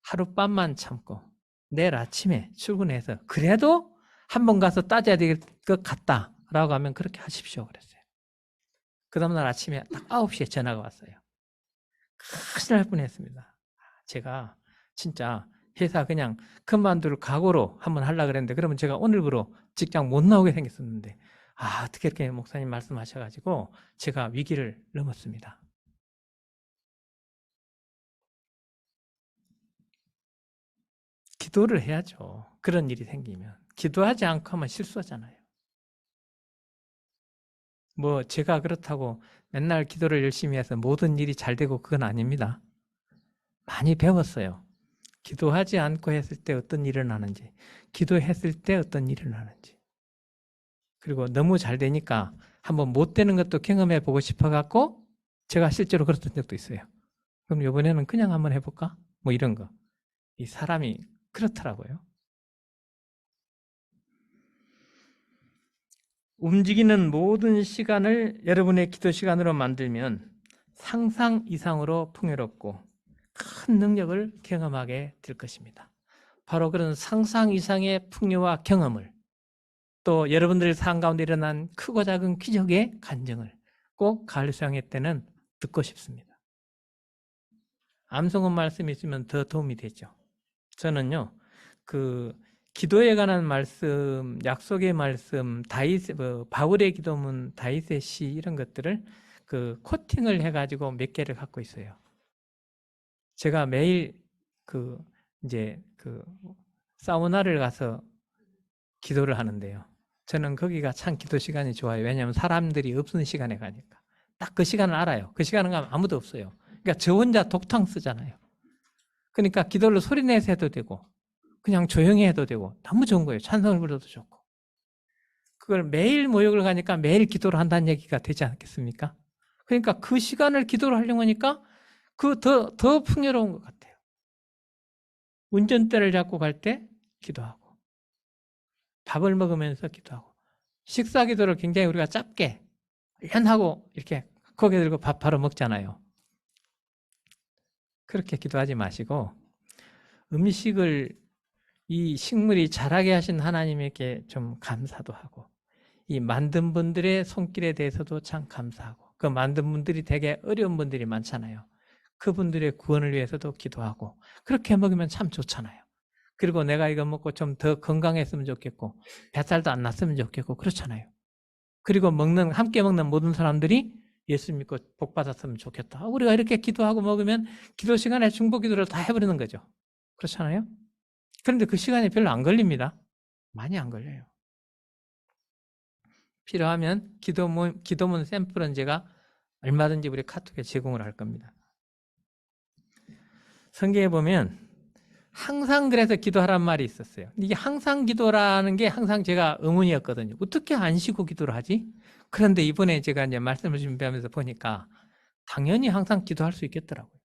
하룻밤만 참고 내일 아침에 출근해서 그래도 한번 가서 따져야 될 것 같다라고 하면 그렇게 하십시오 그랬어요. 그 다음날 아침에 딱 9시에 전화가 왔어요. 큰일 날 뻔했습니다. 제가 진짜 회사 그냥 그만둘 각오로 한번 하려고 그랬는데 그러면 제가 오늘부로 직장 못 나오게 생겼었는데 어떻게 이렇게 목사님 말씀하셔가지고 제가 위기를 넘었습니다. 기도를 해야죠. 그런 일이 생기면. 기도하지 않고 하면 실수하잖아요. 제가 그렇다고 맨날 기도를 열심히 해서 모든 일이 잘 되고 그건 아닙니다. 많이 배웠어요. 기도하지 않고 했을 때 어떤 일이 일어나는지, 기도했을 때 어떤 일이 일어나는지. 그리고 너무 잘 되니까 한번 못 되는 것도 경험해 보고 싶어갖고 제가 실제로 그랬던 적도 있어요. 그럼 이번에는 그냥 한번 해볼까? 이런 거. 이 사람이 그렇더라고요. 움직이는 모든 시간을 여러분의 기도 시간으로 만들면 상상 이상으로 풍요롭고 큰 능력을 경험하게 될 것입니다. 바로 그런 상상 이상의 풍요와 경험을 또 여러분들의 삶 가운데 일어난 크고 작은 기적의 간증을 꼭 가을 수양회 때는 듣고 싶습니다. 암송은 말씀이 있으면 더 도움이 되죠. 저는요, 기도에 관한 말씀, 약속의 말씀, 바울의 기도문, 다윗의 시 이런 것들을 코팅을 해가지고 몇 개를 갖고 있어요. 제가 매일 사우나를 가서 기도를 하는데요. 저는 거기가 참 기도 시간이 좋아요. 왜냐하면 사람들이 없는 시간에 가니까. 딱 그 시간을 알아요. 그 시간은 가면 아무도 없어요. 그러니까 저 혼자 독탕 쓰잖아요. 그러니까 기도를 소리 내서 해도 되고 그냥 조용히 해도 되고 너무 좋은 거예요. 찬송을 불러도 좋고. 그걸 매일 모욕을 가니까 매일 기도를 한다는 얘기가 되지 않겠습니까? 그러니까 그 시간을 기도를 하려고 하니까 더 풍요로운 것 같아요. 운전대를 잡고 갈 때 기도하고, 밥을 먹으면서 기도하고, 식사 기도를 굉장히 우리가 짧게 하고 이렇게 고개 들고 밥 바로 먹잖아요. 그렇게 기도하지 마시고 음식을 이 식물이 자라게 하신 하나님에게 좀 감사도 하고, 이 만든 분들의 손길에 대해서도 참 감사하고, 그 만든 분들이 되게 어려운 분들이 많잖아요. 그분들의 구원을 위해서도 기도하고, 그렇게 먹으면 참 좋잖아요. 그리고 내가 이거 먹고 좀 더 건강했으면 좋겠고, 뱃살도 안 났으면 좋겠고, 그렇잖아요. 그리고 함께 먹는 모든 사람들이 예수 믿고 복 받았으면 좋겠다. 우리가 이렇게 기도하고 먹으면 기도 시간에 중보 기도를 다 해버리는 거죠. 그렇잖아요. 그런데 그 시간이 별로 안 걸립니다. 많이 안 걸려요. 필요하면 기도문 샘플은 제가 얼마든지 우리 카톡에 제공을 할 겁니다. 성경에 보면 항상 그래서 기도하란 말이 있었어요. 이게 항상 기도라는 게 항상 제가 의문이었거든요. 어떻게 안 쉬고 기도를 하지? 그런데 이번에 제가 이제 말씀을 준비하면서 보니까 당연히 항상 기도할 수 있겠더라고요.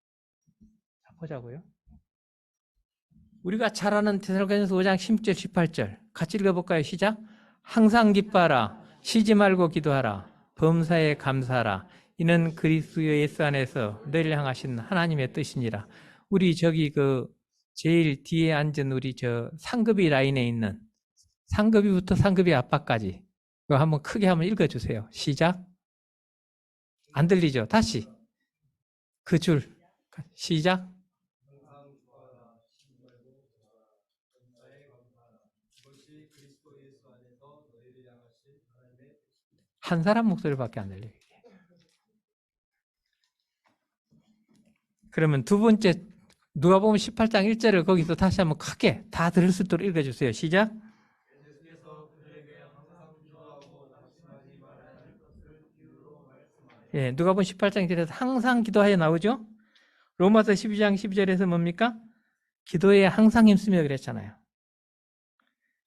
자, 보자고요. 우리가 잘 아는 데살로니가전서 5장 16절 18절 같이 읽어볼까요? 시작. 항상 기뻐하라. 쉬지 말고 기도하라. 범사에 감사하라. 이는 그리스도 예수 안에서 너희를 향하신 하나님의 뜻이니라. 우리 저기 제일 뒤에 앉은 우리 상급위 라인에 있는 상급위부터 상급위 앞바까지 이거 한번 크게 한번 읽어주세요. 시작. 안 들리죠? 다시 그 줄 시작. 한 사람 목소리밖에 안 들려요. 그러면 두 번째 누가복음 18장 1절을 거기서 다시 한번 크게 다 들을 수 있도록 읽어주세요. 시작. 예, 누가복음 18장 1절에서 항상 기도하여 나오죠. 로마서 12장 12절에서 뭡니까? 기도에 항상 힘쓰며 그랬잖아요.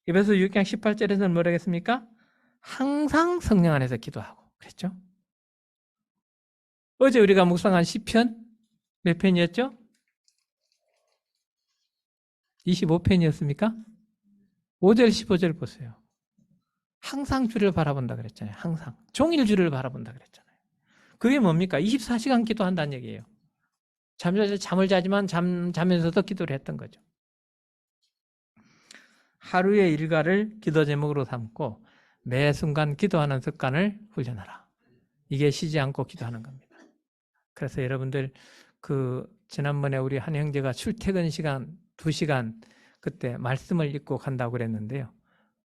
에베소 6장 18절에서는 뭐라고 했습니까? 항상 성령 안에서 기도하고 그랬죠. 어제 우리가 묵상한 시편 몇 편이었죠? 25편이었습니까? 5절 15절 보세요. 항상 주를 바라본다 그랬잖아요. 항상 종일 주를 바라본다 그랬잖아요. 그게 뭡니까? 24시간 기도한다는 얘기예요. 잠을 자지만 자면서도 기도를 했던 거죠. 하루의 일과를 기도 제목으로 삼고 매 순간 기도하는 습관을 훈련하라. 이게 쉬지 않고 기도하는 겁니다. 그래서 여러분들 지난번에 우리 한 형제가 출퇴근 시간 2시간 그때 말씀을 읽고 간다고 그랬는데요.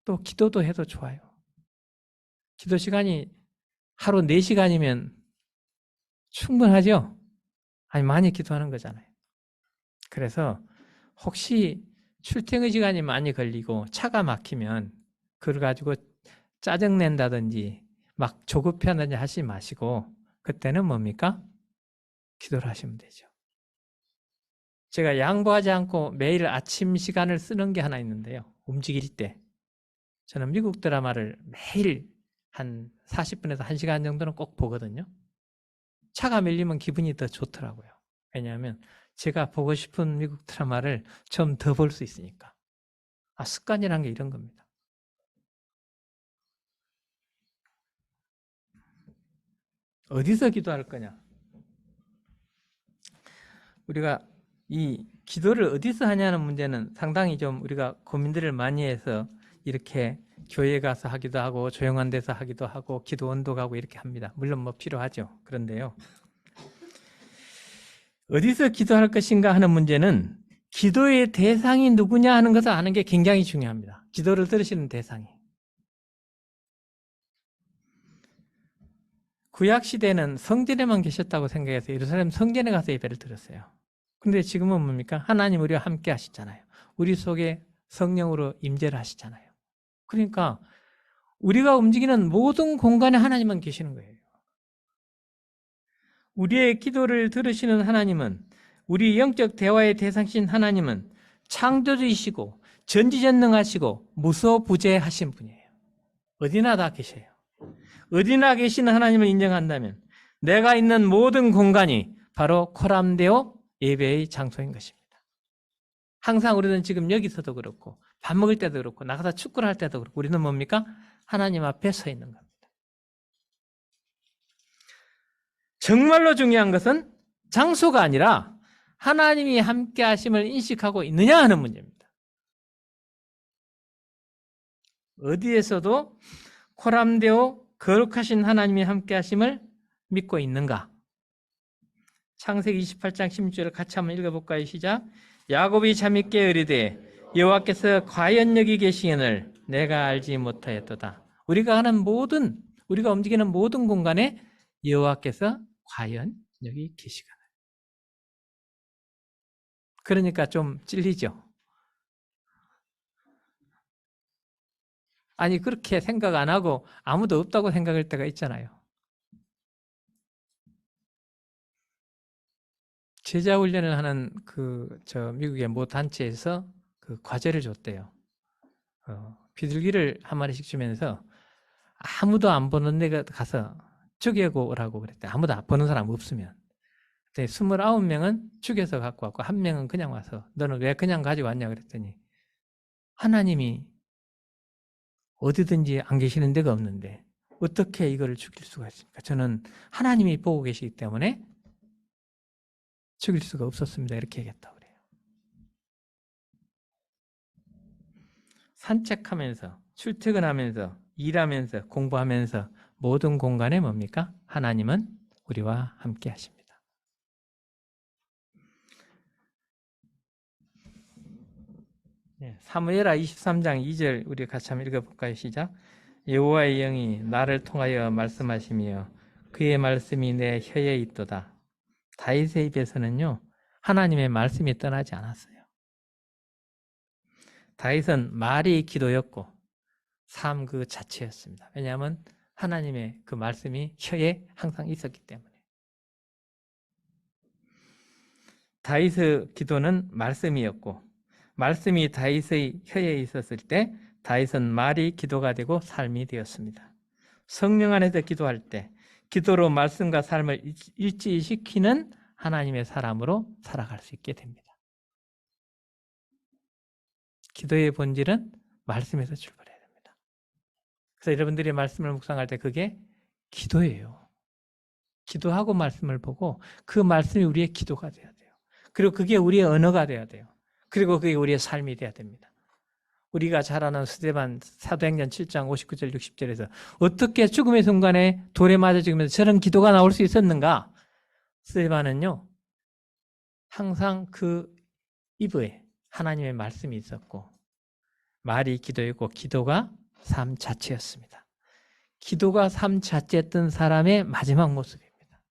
또 기도도 해도 좋아요. 기도 시간이 하루 4시간이면 충분하죠? 아니 많이 기도하는 거잖아요. 그래서 혹시 출퇴근 시간이 많이 걸리고 차가 막히면 그걸 가지고 짜증낸다든지 막 조급해하든지 하지 마시고 그때는 뭡니까? 기도를 하시면 되죠. 제가 양보하지 않고 매일 아침 시간을 쓰는 게 하나 있는데요. 움직일 때 저는 미국 드라마를 매일 한 40분에서 1시간 정도는 꼭 보거든요. 차가 밀리면 기분이 더 좋더라고요. 왜냐하면 제가 보고 싶은 미국 드라마를 좀 더 볼 수 있으니까. 습관이란 게 이런 겁니다. 어디서 기도할 거냐? 우리가 이 기도를 어디서 하냐는 문제는 상당히 좀 우리가 고민들을 많이 해서 이렇게 교회 가서 하기도 하고 조용한 데서 하기도 하고 기도 원도 가고 이렇게 합니다. 물론 뭐 필요하죠. 그런데요. 어디서 기도할 것인가 하는 문제는 기도의 대상이 누구냐 하는 것을 아는 게 굉장히 중요합니다. 기도를 들으시는 대상이. 구약시대는 성전에만 계셨다고 생각해서 예루살렘 성전에 가서 예배를 드렸어요. 근데 지금은 뭡니까? 하나님 우리와 함께 하시잖아요. 우리 속에 성령으로 임재를 하시잖아요. 그러니까 우리가 움직이는 모든 공간에 하나님만 계시는 거예요. 우리의 기도를 들으시는 하나님은, 우리 영적 대화의 대상이신 하나님은 창조주이시고 전지전능하시고 무소부재하신 분이에요. 어디나 다 계셔요. 어디나 계시는 하나님을 인정한다면 내가 있는 모든 공간이 바로 코람데오 예배의 장소인 것입니다. 항상 우리는 지금 여기서도 그렇고 밥 먹을 때도 그렇고 나가서 축구를 할 때도 그렇고 우리는 뭡니까? 하나님 앞에 서 있는 겁니다. 정말로 중요한 것은 장소가 아니라 하나님이 함께 하심을 인식하고 있느냐 하는 문제입니다. 어디에서도 코람되어 거룩하신 하나님이 함께 하심을 믿고 있는가? 창세기 28장 16절을 같이 한번 읽어볼까요? 시작. 야곱이 잠있게 이르되 여호와께서 과연 여기 계시기를 내가 알지 못하였도다. 우리가 움직이는 모든 공간에 여호와께서 과연 여기 계시거늘. 그러니까 좀 찔리죠. 아니 그렇게 생각 안 하고 아무도 없다고 생각할 때가 있잖아요. 제자 훈련을 하는 미국의 모 단체에서 그 과제를 줬대요. 비둘기를 한 마리씩 주면서 아무도 안 보는 데 가서 죽이고 오라고 그랬대. 아무도 보는 사람 없으면. 29명은 죽여서 갖고 왔고 1명은 그냥 와서 너는 왜 그냥 가지고 왔냐 그랬더니 하나님이 어디든지 안 계시는 데가 없는데 어떻게 이거를 죽일 수가 있습니까? 저는 하나님이 보고 계시기 때문에 죽일 수가 없었습니다. 이렇게 얘기했다고 그래요. 산책하면서, 출퇴근하면서, 일하면서, 공부하면서 모든 공간에 뭡니까? 하나님은 우리와 함께 하십니다. 사무엘하 23장 2절 우리 같이 한번 읽어볼까요? 시작. 여호와의 영이 나를 통하여 말씀하시며 그의 말씀이 내 혀에 있도다. 다윗의 입에서는요 하나님의 말씀이 떠나지 않았어요. 다윗은 말이 기도였고 삶 그 자체였습니다. 왜냐하면 하나님의 그 말씀이 혀에 항상 있었기 때문에. 다윗의 기도는 말씀이었고 말씀이 다윗의 혀에 있었을 때 다윗은 말이 기도가 되고 삶이 되었습니다. 성령 안에서 기도할 때 기도로 말씀과 삶을 일치시키는 하나님의 사람으로 살아갈 수 있게 됩니다. 기도의 본질은 말씀에서 출발해야 됩니다. 그래서 여러분들이 말씀을 묵상할 때 그게 기도예요. 기도하고 말씀을 보고 그 말씀이 우리의 기도가 돼야 돼요. 그리고 그게 우리의 언어가 돼야 돼요. 그리고 그게 우리의 삶이 돼야 됩니다. 우리가 잘 아는 스데반 사도행전 7장 59절 60절에서 어떻게 죽음의 순간에 돌에 맞아 죽으면서 저런 기도가 나올 수 있었는가? 스데반은요 항상 그 입에 하나님의 말씀이 있었고 말이 기도였고 기도가 삶 자체였습니다. 기도가 삶 자체였던 사람의 마지막 모습입니다.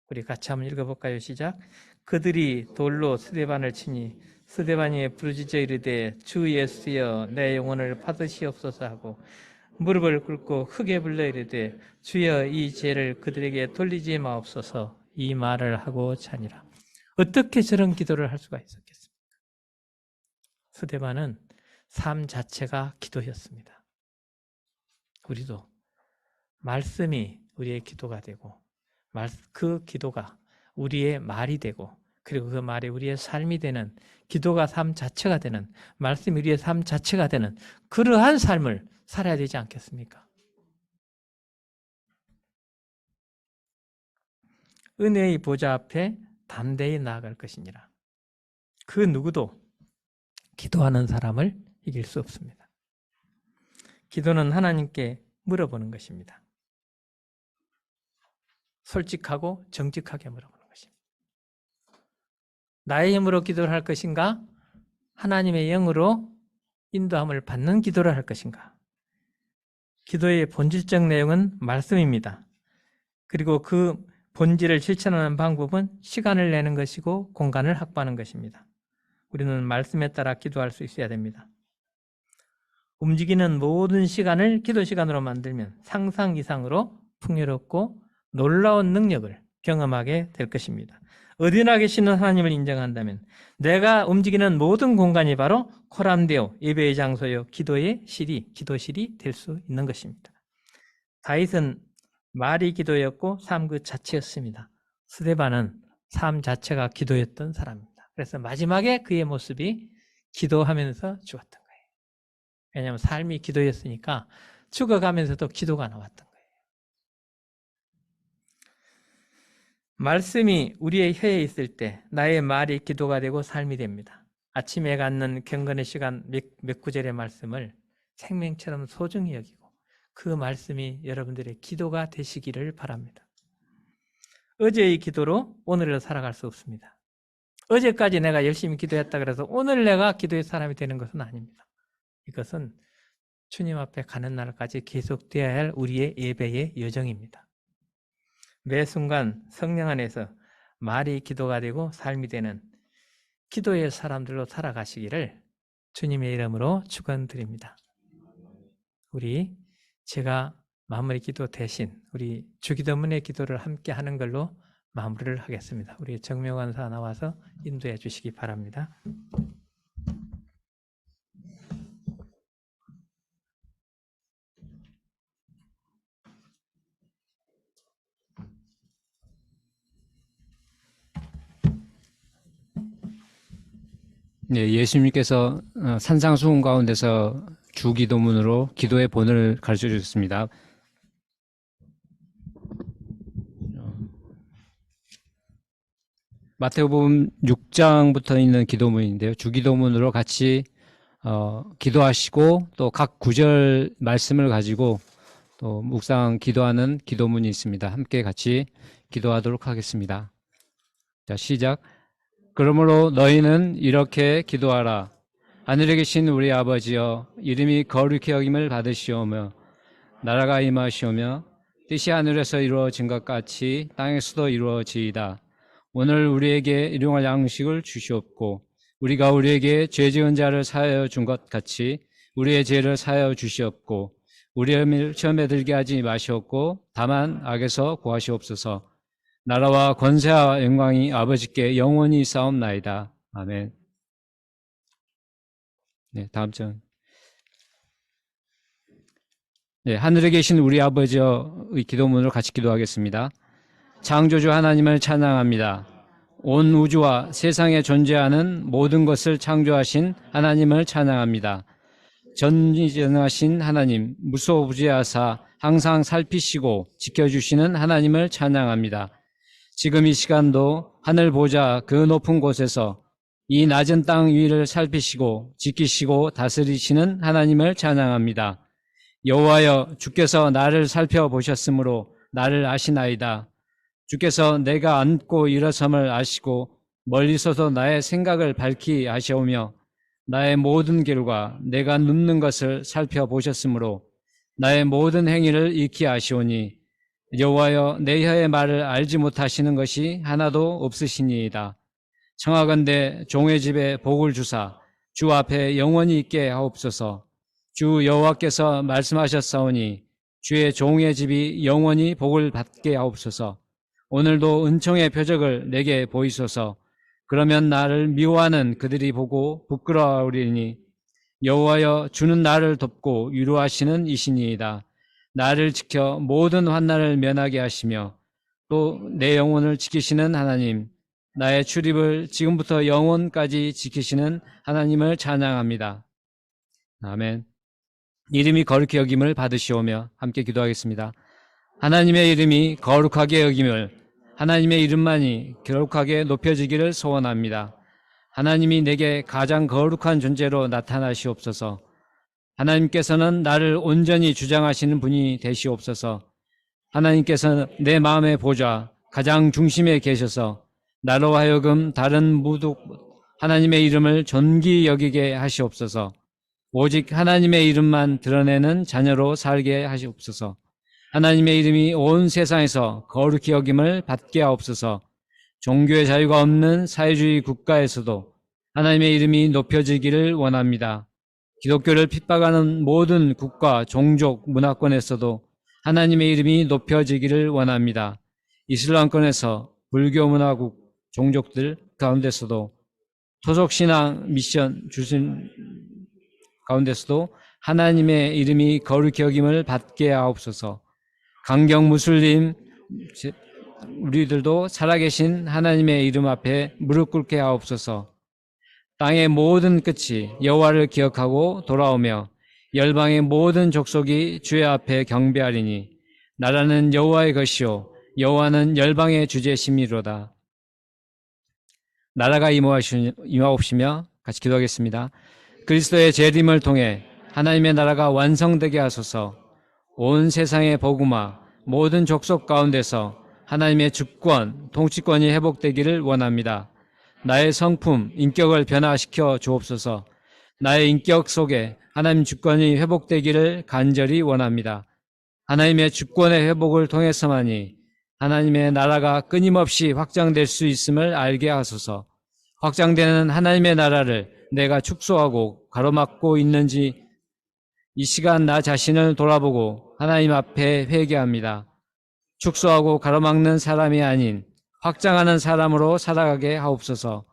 우리 같이 한번 읽어볼까요? 시작. 그들이 돌로 스데반을 치니 스데반이 부르짖어 이르되 주 예수여 내 영혼을 받으시옵소서 하고 무릎을 꿇고 크게 불러 이르되 주여 이 죄를 그들에게 돌리지 마옵소서 이 말을 하고 자니라. 어떻게 저런 기도를 할 수가 있었겠습니까? 스데반은 삶 자체가 기도였습니다. 우리도 말씀이 우리의 기도가 되고 그 기도가 우리의 말이 되고 그리고 그 말이 우리의 삶이 되는 기도가 삶 자체가 되는 말씀이 우리의 삶 자체가 되는 그러한 삶을 살아야 되지 않겠습니까? 은혜의 보좌 앞에 담대히 나아갈 것이니라. 그 누구도 기도하는 사람을 이길 수 없습니다. 기도는 하나님께 물어보는 것입니다. 솔직하고 정직하게 물어보는 것입니다. 나의 힘으로 기도를 할 것인가? 하나님의 영으로 인도함을 받는 기도를 할 것인가? 기도의 본질적 내용은 말씀입니다. 그리고 그 본질을 실천하는 방법은 시간을 내는 것이고 공간을 확보하는 것입니다. 우리는 말씀에 따라 기도할 수 있어야 됩니다. 움직이는 모든 시간을 기도 시간으로 만들면 상상 이상으로 풍요롭고 놀라운 능력을 경험하게 될 것입니다. 어디나 계시는 하나님을 인정한다면 내가 움직이는 모든 공간이 바로 코람데오, 예배의 장소요, 기도의 실이, 기도실이 될 수 있는 것입니다. 다윗은 말이 기도였고 삶 그 자체였습니다. 스데반은 삶 자체가 기도였던 사람입니다. 그래서 마지막에 그의 모습이 기도하면서 죽었던 거예요. 왜냐하면 삶이 기도였으니까 죽어가면서도 기도가 나왔던 거예요. 말씀이 우리의 혀에 있을 때 나의 말이 기도가 되고 삶이 됩니다. 아침에 갖는 경건의 시간 몇 구절의 말씀을 생명처럼 소중히 여기고 그 말씀이 여러분들의 기도가 되시기를 바랍니다. 어제의 기도로 오늘을 살아갈 수 없습니다. 어제까지 내가 열심히 기도했다 그래서 오늘 내가 기도의 사람이 되는 것은 아닙니다. 이것은 주님 앞에 가는 날까지 계속되어야 할 우리의 예배의 여정입니다. 매 순간 성령 안에서 말이 기도가 되고 삶이 되는 기도의 사람들로 살아가시기를 주님의 이름으로 축원드립니다. 우리 제가 마무리 기도 대신 우리 주기도문의 기도를 함께 하는 걸로 마무리를 하겠습니다. 우리 정명원사 나와서 인도해 주시기 바랍니다. 네, 예수님께서 산상수훈 가운데서 주기도문으로 기도의 본을 가르쳐 주셨습니다. 마태복음 6장부터 있는 기도문인데요. 주기도문으로 같이 기도하시고 또 각 구절 말씀을 가지고 또 묵상 기도하는 기도문이 있습니다. 함께 같이 기도하도록 하겠습니다. 자, 시작. 그러므로 너희는 이렇게 기도하라. 하늘에 계신 우리 아버지여, 이름이 거룩히 여김을 받으시오며 나라가 임하시오며 뜻이 하늘에서 이루어진 것 같이 땅에서도 이루어지이다. 오늘 우리에게 일용할 양식을 주시옵고 우리가 우리에게 죄 지은 자를 사하여 준 것 같이 우리의 죄를 사하여 주시옵고 우리를 시험에 들게 하지 마시옵고 다만 악에서 구하시옵소서. 나라와 권세와 영광이 아버지께 영원히 있사옵나이다. 아멘. 네, 다음 장. 네, 하늘에 계신 우리 아버지의 기도문으로 같이 기도하겠습니다. 창조주 하나님을 찬양합니다. 온 우주와 세상에 존재하는 모든 것을 창조하신 하나님을 찬양합니다. 전지전능하신 하나님, 무소부지하사 항상 살피시고 지켜주시는 하나님을 찬양합니다. 지금 이 시간도 하늘 보좌 그 높은 곳에서 이 낮은 땅 위를 살피시고 지키시고 다스리시는 하나님을 찬양합니다. 여호와여, 주께서 나를 살펴보셨으므로 나를 아시나이다. 주께서 내가 앉고 일어섬을 아시고 멀리서도 나의 생각을 밝히 아시오며 나의 모든 길과 내가 눕는 것을 살펴보셨으므로 나의 모든 행위를 익히 아시오니 여호와여, 내 혀의 말을 알지 못하시는 것이 하나도 없으시니이다. 청하건대 종의 집에 복을 주사 주 앞에 영원히 있게 하옵소서. 주 여호와께서 말씀하셨사오니 주의 종의 집이 영원히 복을 받게 하옵소서. 오늘도 은총의 표적을 내게 보이소서. 그러면 나를 미워하는 그들이 보고 부끄러워하리니 여호와여, 주는 나를 돕고 위로하시는 이시니이다. 나를 지켜 모든 환난을 면하게 하시며 또 내 영혼을 지키시는 하나님, 나의 출입을 지금부터 영원까지 지키시는 하나님을 찬양합니다. 아멘. 이름이 거룩히 여김을 받으시오며 함께 기도하겠습니다. 하나님의 이름이 거룩하게 여김을, 하나님의 이름만이 거룩하게 높여지기를 소원합니다. 하나님이 내게 가장 거룩한 존재로 나타나시옵소서. 하나님께서는 나를 온전히 주장하시는 분이 되시옵소서. 하나님께서는 내 마음의 보좌 가장 중심에 계셔서 나로 하여금 다른 무도 하나님의 이름을 존귀 여기게 하시옵소서. 오직 하나님의 이름만 드러내는 자녀로 살게 하시옵소서. 하나님의 이름이 온 세상에서 거룩히 여김을 받게 하옵소서. 종교의 자유가 없는 사회주의 국가에서도 하나님의 이름이 높여지기를 원합니다. 기독교를 핍박하는 모든 국가, 종족, 문화권에서도 하나님의 이름이 높여지기를 원합니다. 이슬람권에서 불교 문화국, 종족들 가운데서도 토속신앙 미션 주신 가운데서도 하나님의 이름이 거룩히 여김을 받게 하옵소서. 강경 무슬림, 우리들도 살아계신 하나님의 이름 앞에 무릎 꿇게 하옵소서. 땅의 모든 끝이 여호와를 기억하고 돌아오며 열방의 모든 족속이 주의 앞에 경배하리니 나라는 여호와의 것이요 여호와는 열방의 주제심이로다. 나라가 임하옵시며 같이 기도하겠습니다. 그리스도의 재림을 통해 하나님의 나라가 완성되게 하소서. 온 세상의 복음화 모든 족속 가운데서 하나님의 주권, 통치권이 회복되기를 원합니다. 나의 성품, 인격을 변화시켜 주옵소서. 나의 인격 속에 하나님 주권이 회복되기를 간절히 원합니다. 하나님의 주권의 회복을 통해서만이 하나님의 나라가 끊임없이 확장될 수 있음을 알게 하소서. 확장되는 하나님의 나라를 내가 축소하고 가로막고 있는지 이 시간 나 자신을 돌아보고 하나님 앞에 회개합니다. 축소하고 가로막는 사람이 아닌 확장하는 사람으로 살아가게 하옵소서.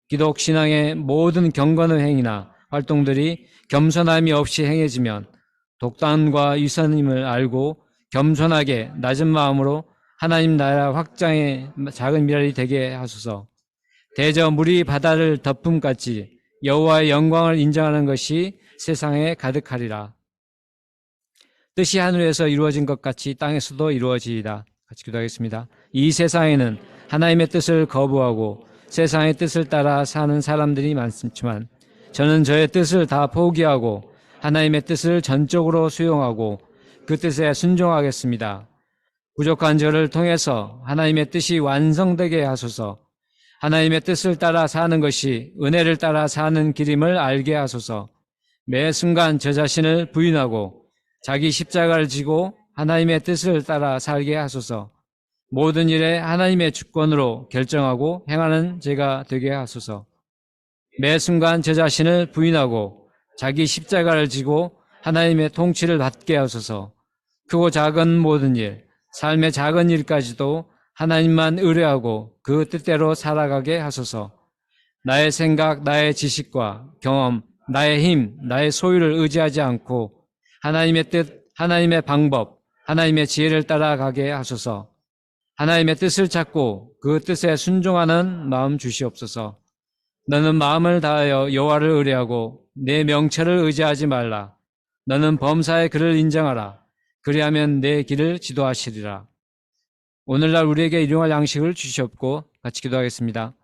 기독 신앙의 모든 경건의 행위나 활동들이 겸손함이 없이 행해지면 독단과 위선임을 알고 겸손하게 낮은 마음으로 하나님 나라 확장의 작은 미랄이 되게 하소서. 대저 물이 바다를 덮음같이 여호와의 영광을 인정하는 것이 세상에 가득하리라. 뜻이 하늘에서 이루어진 것 같이 땅에서도 이루어지리라. 같이 기도하겠습니다. 이 세상에는 하나님의 뜻을 거부하고 세상의 뜻을 따라 사는 사람들이 많지만 저는 저의 뜻을 다 포기하고 하나님의 뜻을 전적으로 수용하고 그 뜻에 순종하겠습니다. 부족한 저를 통해서 하나님의 뜻이 완성되게 하소서. 하나님의 뜻을 따라 사는 것이 은혜를 따라 사는 길임을 알게 하소서. 매 순간 저 자신을 부인하고 자기 십자가를 지고 하나님의 뜻을 따라 살게 하소서. 모든 일에 하나님의 주권으로 결정하고 행하는 제가 되게 하소서. 매 순간 저 자신을 부인하고 자기 십자가를 지고 하나님의 통치를 받게 하소서. 크고 작은 모든 일, 삶의 작은 일까지도 하나님만 의뢰하고 그 뜻대로 살아가게 하소서. 나의 생각, 나의 지식과 경험, 나의 힘, 나의 소유를 의지하지 않고 하나님의 뜻, 하나님의 방법, 하나님의 지혜를 따라가게 하소서. 하나님의 뜻을 찾고 그 뜻에 순종하는 마음 주시옵소서. 너는 마음을 다하여 여호와를 의뢰하고 내 명철을 의지하지 말라. 너는 범사의 그를 인정하라. 그리하면 내 길을 지도하시리라. 오늘날 우리에게 일용할 양식을 주시옵고 같이 기도하겠습니다.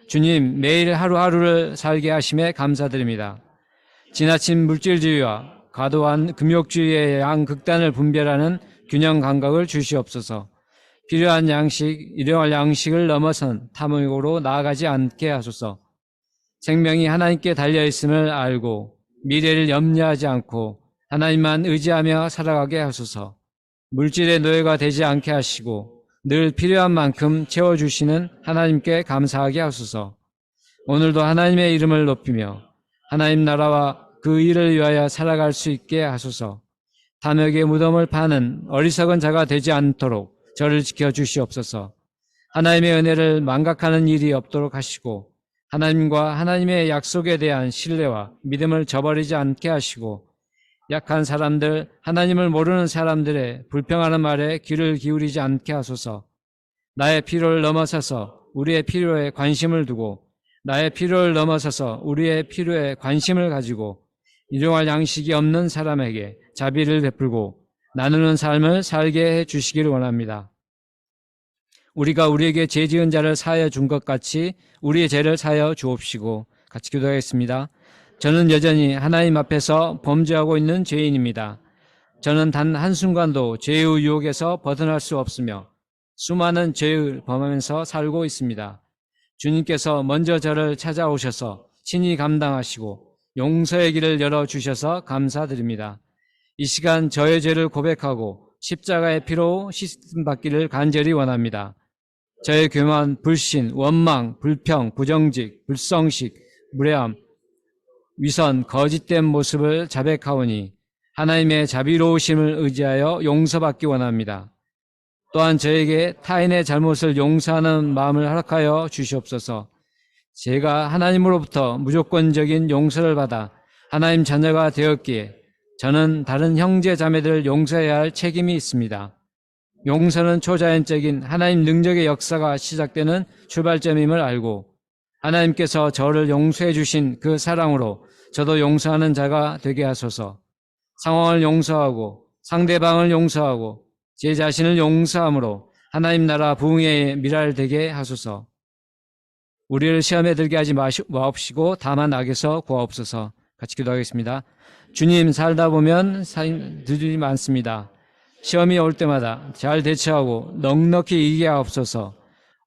주님, 매일 하루하루를 살게 하심에 감사드립니다. 지나친 물질주의와 과도한 금욕주의의 양극단을 분별하는 균형 감각을 주시옵소서. 필요한 양식, 일용할 양식을 넘어선 탐욕으로 나아가지 않게 하소서. 생명이 하나님께 달려있음을 알고 미래를 염려하지 않고 하나님만 의지하며 살아가게 하소서. 물질의 노예가 되지 않게 하시고 늘 필요한 만큼 채워주시는 하나님께 감사하게 하소서. 오늘도 하나님의 이름을 높이며 하나님 나라와 그 일을 위하여 살아갈 수 있게 하소서. 탐욕의 무덤을 파는 어리석은 자가 되지 않도록 저를 지켜주시옵소서. 하나님의 은혜를 망각하는 일이 없도록 하시고 하나님과 하나님의 약속에 대한 신뢰와 믿음을 저버리지 않게 하시고 약한 사람들, 하나님을 모르는 사람들의 불평하는 말에 귀를 기울이지 않게 하소서. 나의 필요를 넘어서서 우리의 필요에 관심을 두고 나의 필요를 넘어서서 우리의 필요에 관심을 가지고 일용할 양식이 없는 사람에게 자비를 베풀고 나누는 삶을 살게 해 주시기를 원합니다. 우리가 우리에게 죄 지은 자를 사하여 준 것 같이 우리의 죄를 사하여 주옵시고 같이 기도하겠습니다. 저는 여전히 하나님 앞에서 범죄하고 있는 죄인입니다. 저는 단 한순간도 죄의 유혹에서 벗어날 수 없으며 수많은 죄를 범하면서 살고 있습니다. 주님께서 먼저 저를 찾아오셔서 친히 감당하시고 용서의 길을 열어주셔서 감사드립니다. 이 시간 저의 죄를 고백하고 십자가의 피로 씻음받기를 간절히 원합니다. 저의 교만, 불신, 원망, 불평, 부정직, 불성식, 무례함, 위선, 거짓된 모습을 자백하오니 하나님의 자비로우심을 의지하여 용서받기 원합니다. 또한 저에게 타인의 잘못을 용서하는 마음을 허락하여 주시옵소서. 제가 하나님으로부터 무조건적인 용서를 받아 하나님 자녀가 되었기에 저는 다른 형제 자매들을 용서해야 할 책임이 있습니다. 용서는 초자연적인 하나님 능력의 역사가 시작되는 출발점임을 알고 하나님께서 저를 용서해 주신 그 사랑으로 저도 용서하는 자가 되게 하소서. 상황을 용서하고 상대방을 용서하고 제 자신을 용서함으로 하나님 나라 부흥의 미랄 되게 하소서. 우리를 시험에 들게 하지 마옵시고 다만 악에서 구하옵소서. 같이 기도하겠습니다. 주님, 살다 보면 들이 많습니다. 시험이 올 때마다 잘 대처하고 넉넉히 이기게 하옵소서.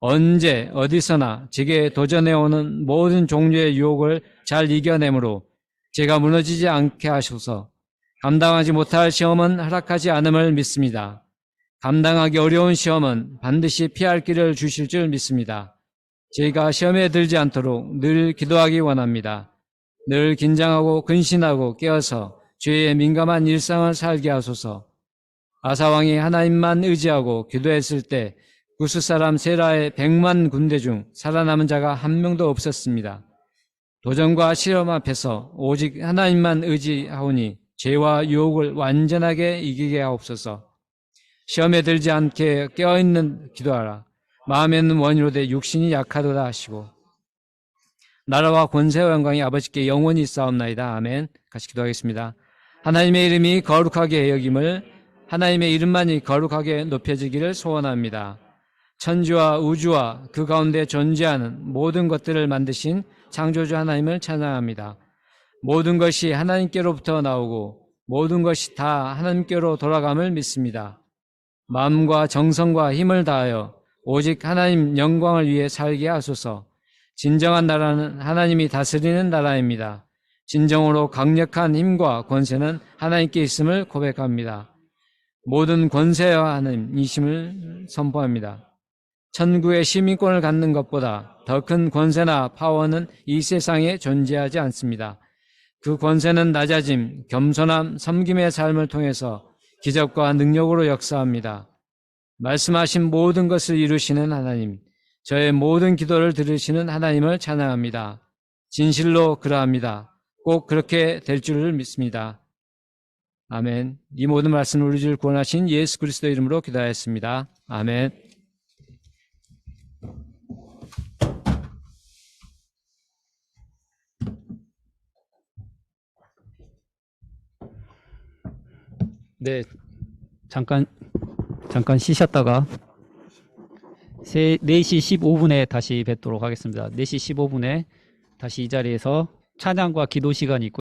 언제 어디서나 제게 도전해오는 모든 종류의 유혹을 잘 이겨내므로 제가 무너지지 않게 하소서. 감당하지 못할 시험은 허락하지 않음을 믿습니다. 감당하기 어려운 시험은 반드시 피할 길을 주실 줄 믿습니다. 제가 시험에 들지 않도록 늘 기도하기 원합니다. 늘 긴장하고 근신하고 깨어서 죄에 민감한 일상을 살게 하소서. 아사왕이 하나님만 의지하고 기도했을 때 구스 사람 세라의 100만 군대 중 살아남은 자가 한 명도 없었습니다. 도전과 시험 앞에서 오직 하나님만 의지하오니 죄와 유혹을 완전하게 이기게 하옵소서. 시험에 들지 않게 깨어있는 기도하라. 마음에는 원이로되 육신이 약하도다 하시고 나라와 권세와 영광이 아버지께 영원히 있사옵나이다. 아멘. 같이 기도하겠습니다. 하나님의 이름이 거룩하게 여김을 하나님의 이름만이 거룩하게 높여지기를 소원합니다. 천지와 우주와 그 가운데 존재하는 모든 것들을 만드신 창조주 하나님을 찬양합니다. 모든 것이 하나님께로부터 나오고 모든 것이 다 하나님께로 돌아감을 믿습니다. 마음과 정성과 힘을 다하여 오직 하나님 영광을 위해 살게 하소서. 진정한 나라는 하나님이 다스리는 나라입니다. 진정으로 강력한 힘과 권세는 하나님께 있음을 고백합니다. 모든 권세와 하나님이심을 선포합니다. 천국의 시민권을 갖는 것보다 더 큰 권세나 파워는 이 세상에 존재하지 않습니다. 그 권세는 낮아짐, 겸손함, 섬김의 삶을 통해서 기적과 능력으로 역사합니다. 말씀하신 모든 것을 이루시는 하나님, 저의 모든 기도를 들으시는 하나님을 찬양합니다. 진실로 그러합니다. 꼭 그렇게 될 줄을 믿습니다. 아멘. 이 모든 말씀을 우리 주 구원하신 예수 그리스도 이름으로 기도하였습니다. 아멘. 네, 잠깐 쉬셨다가 4시 15분에 다시 뵙도록 하겠습니다. 4시 15분에 다시 이 자리에서 찬양과 기도 시간이 있고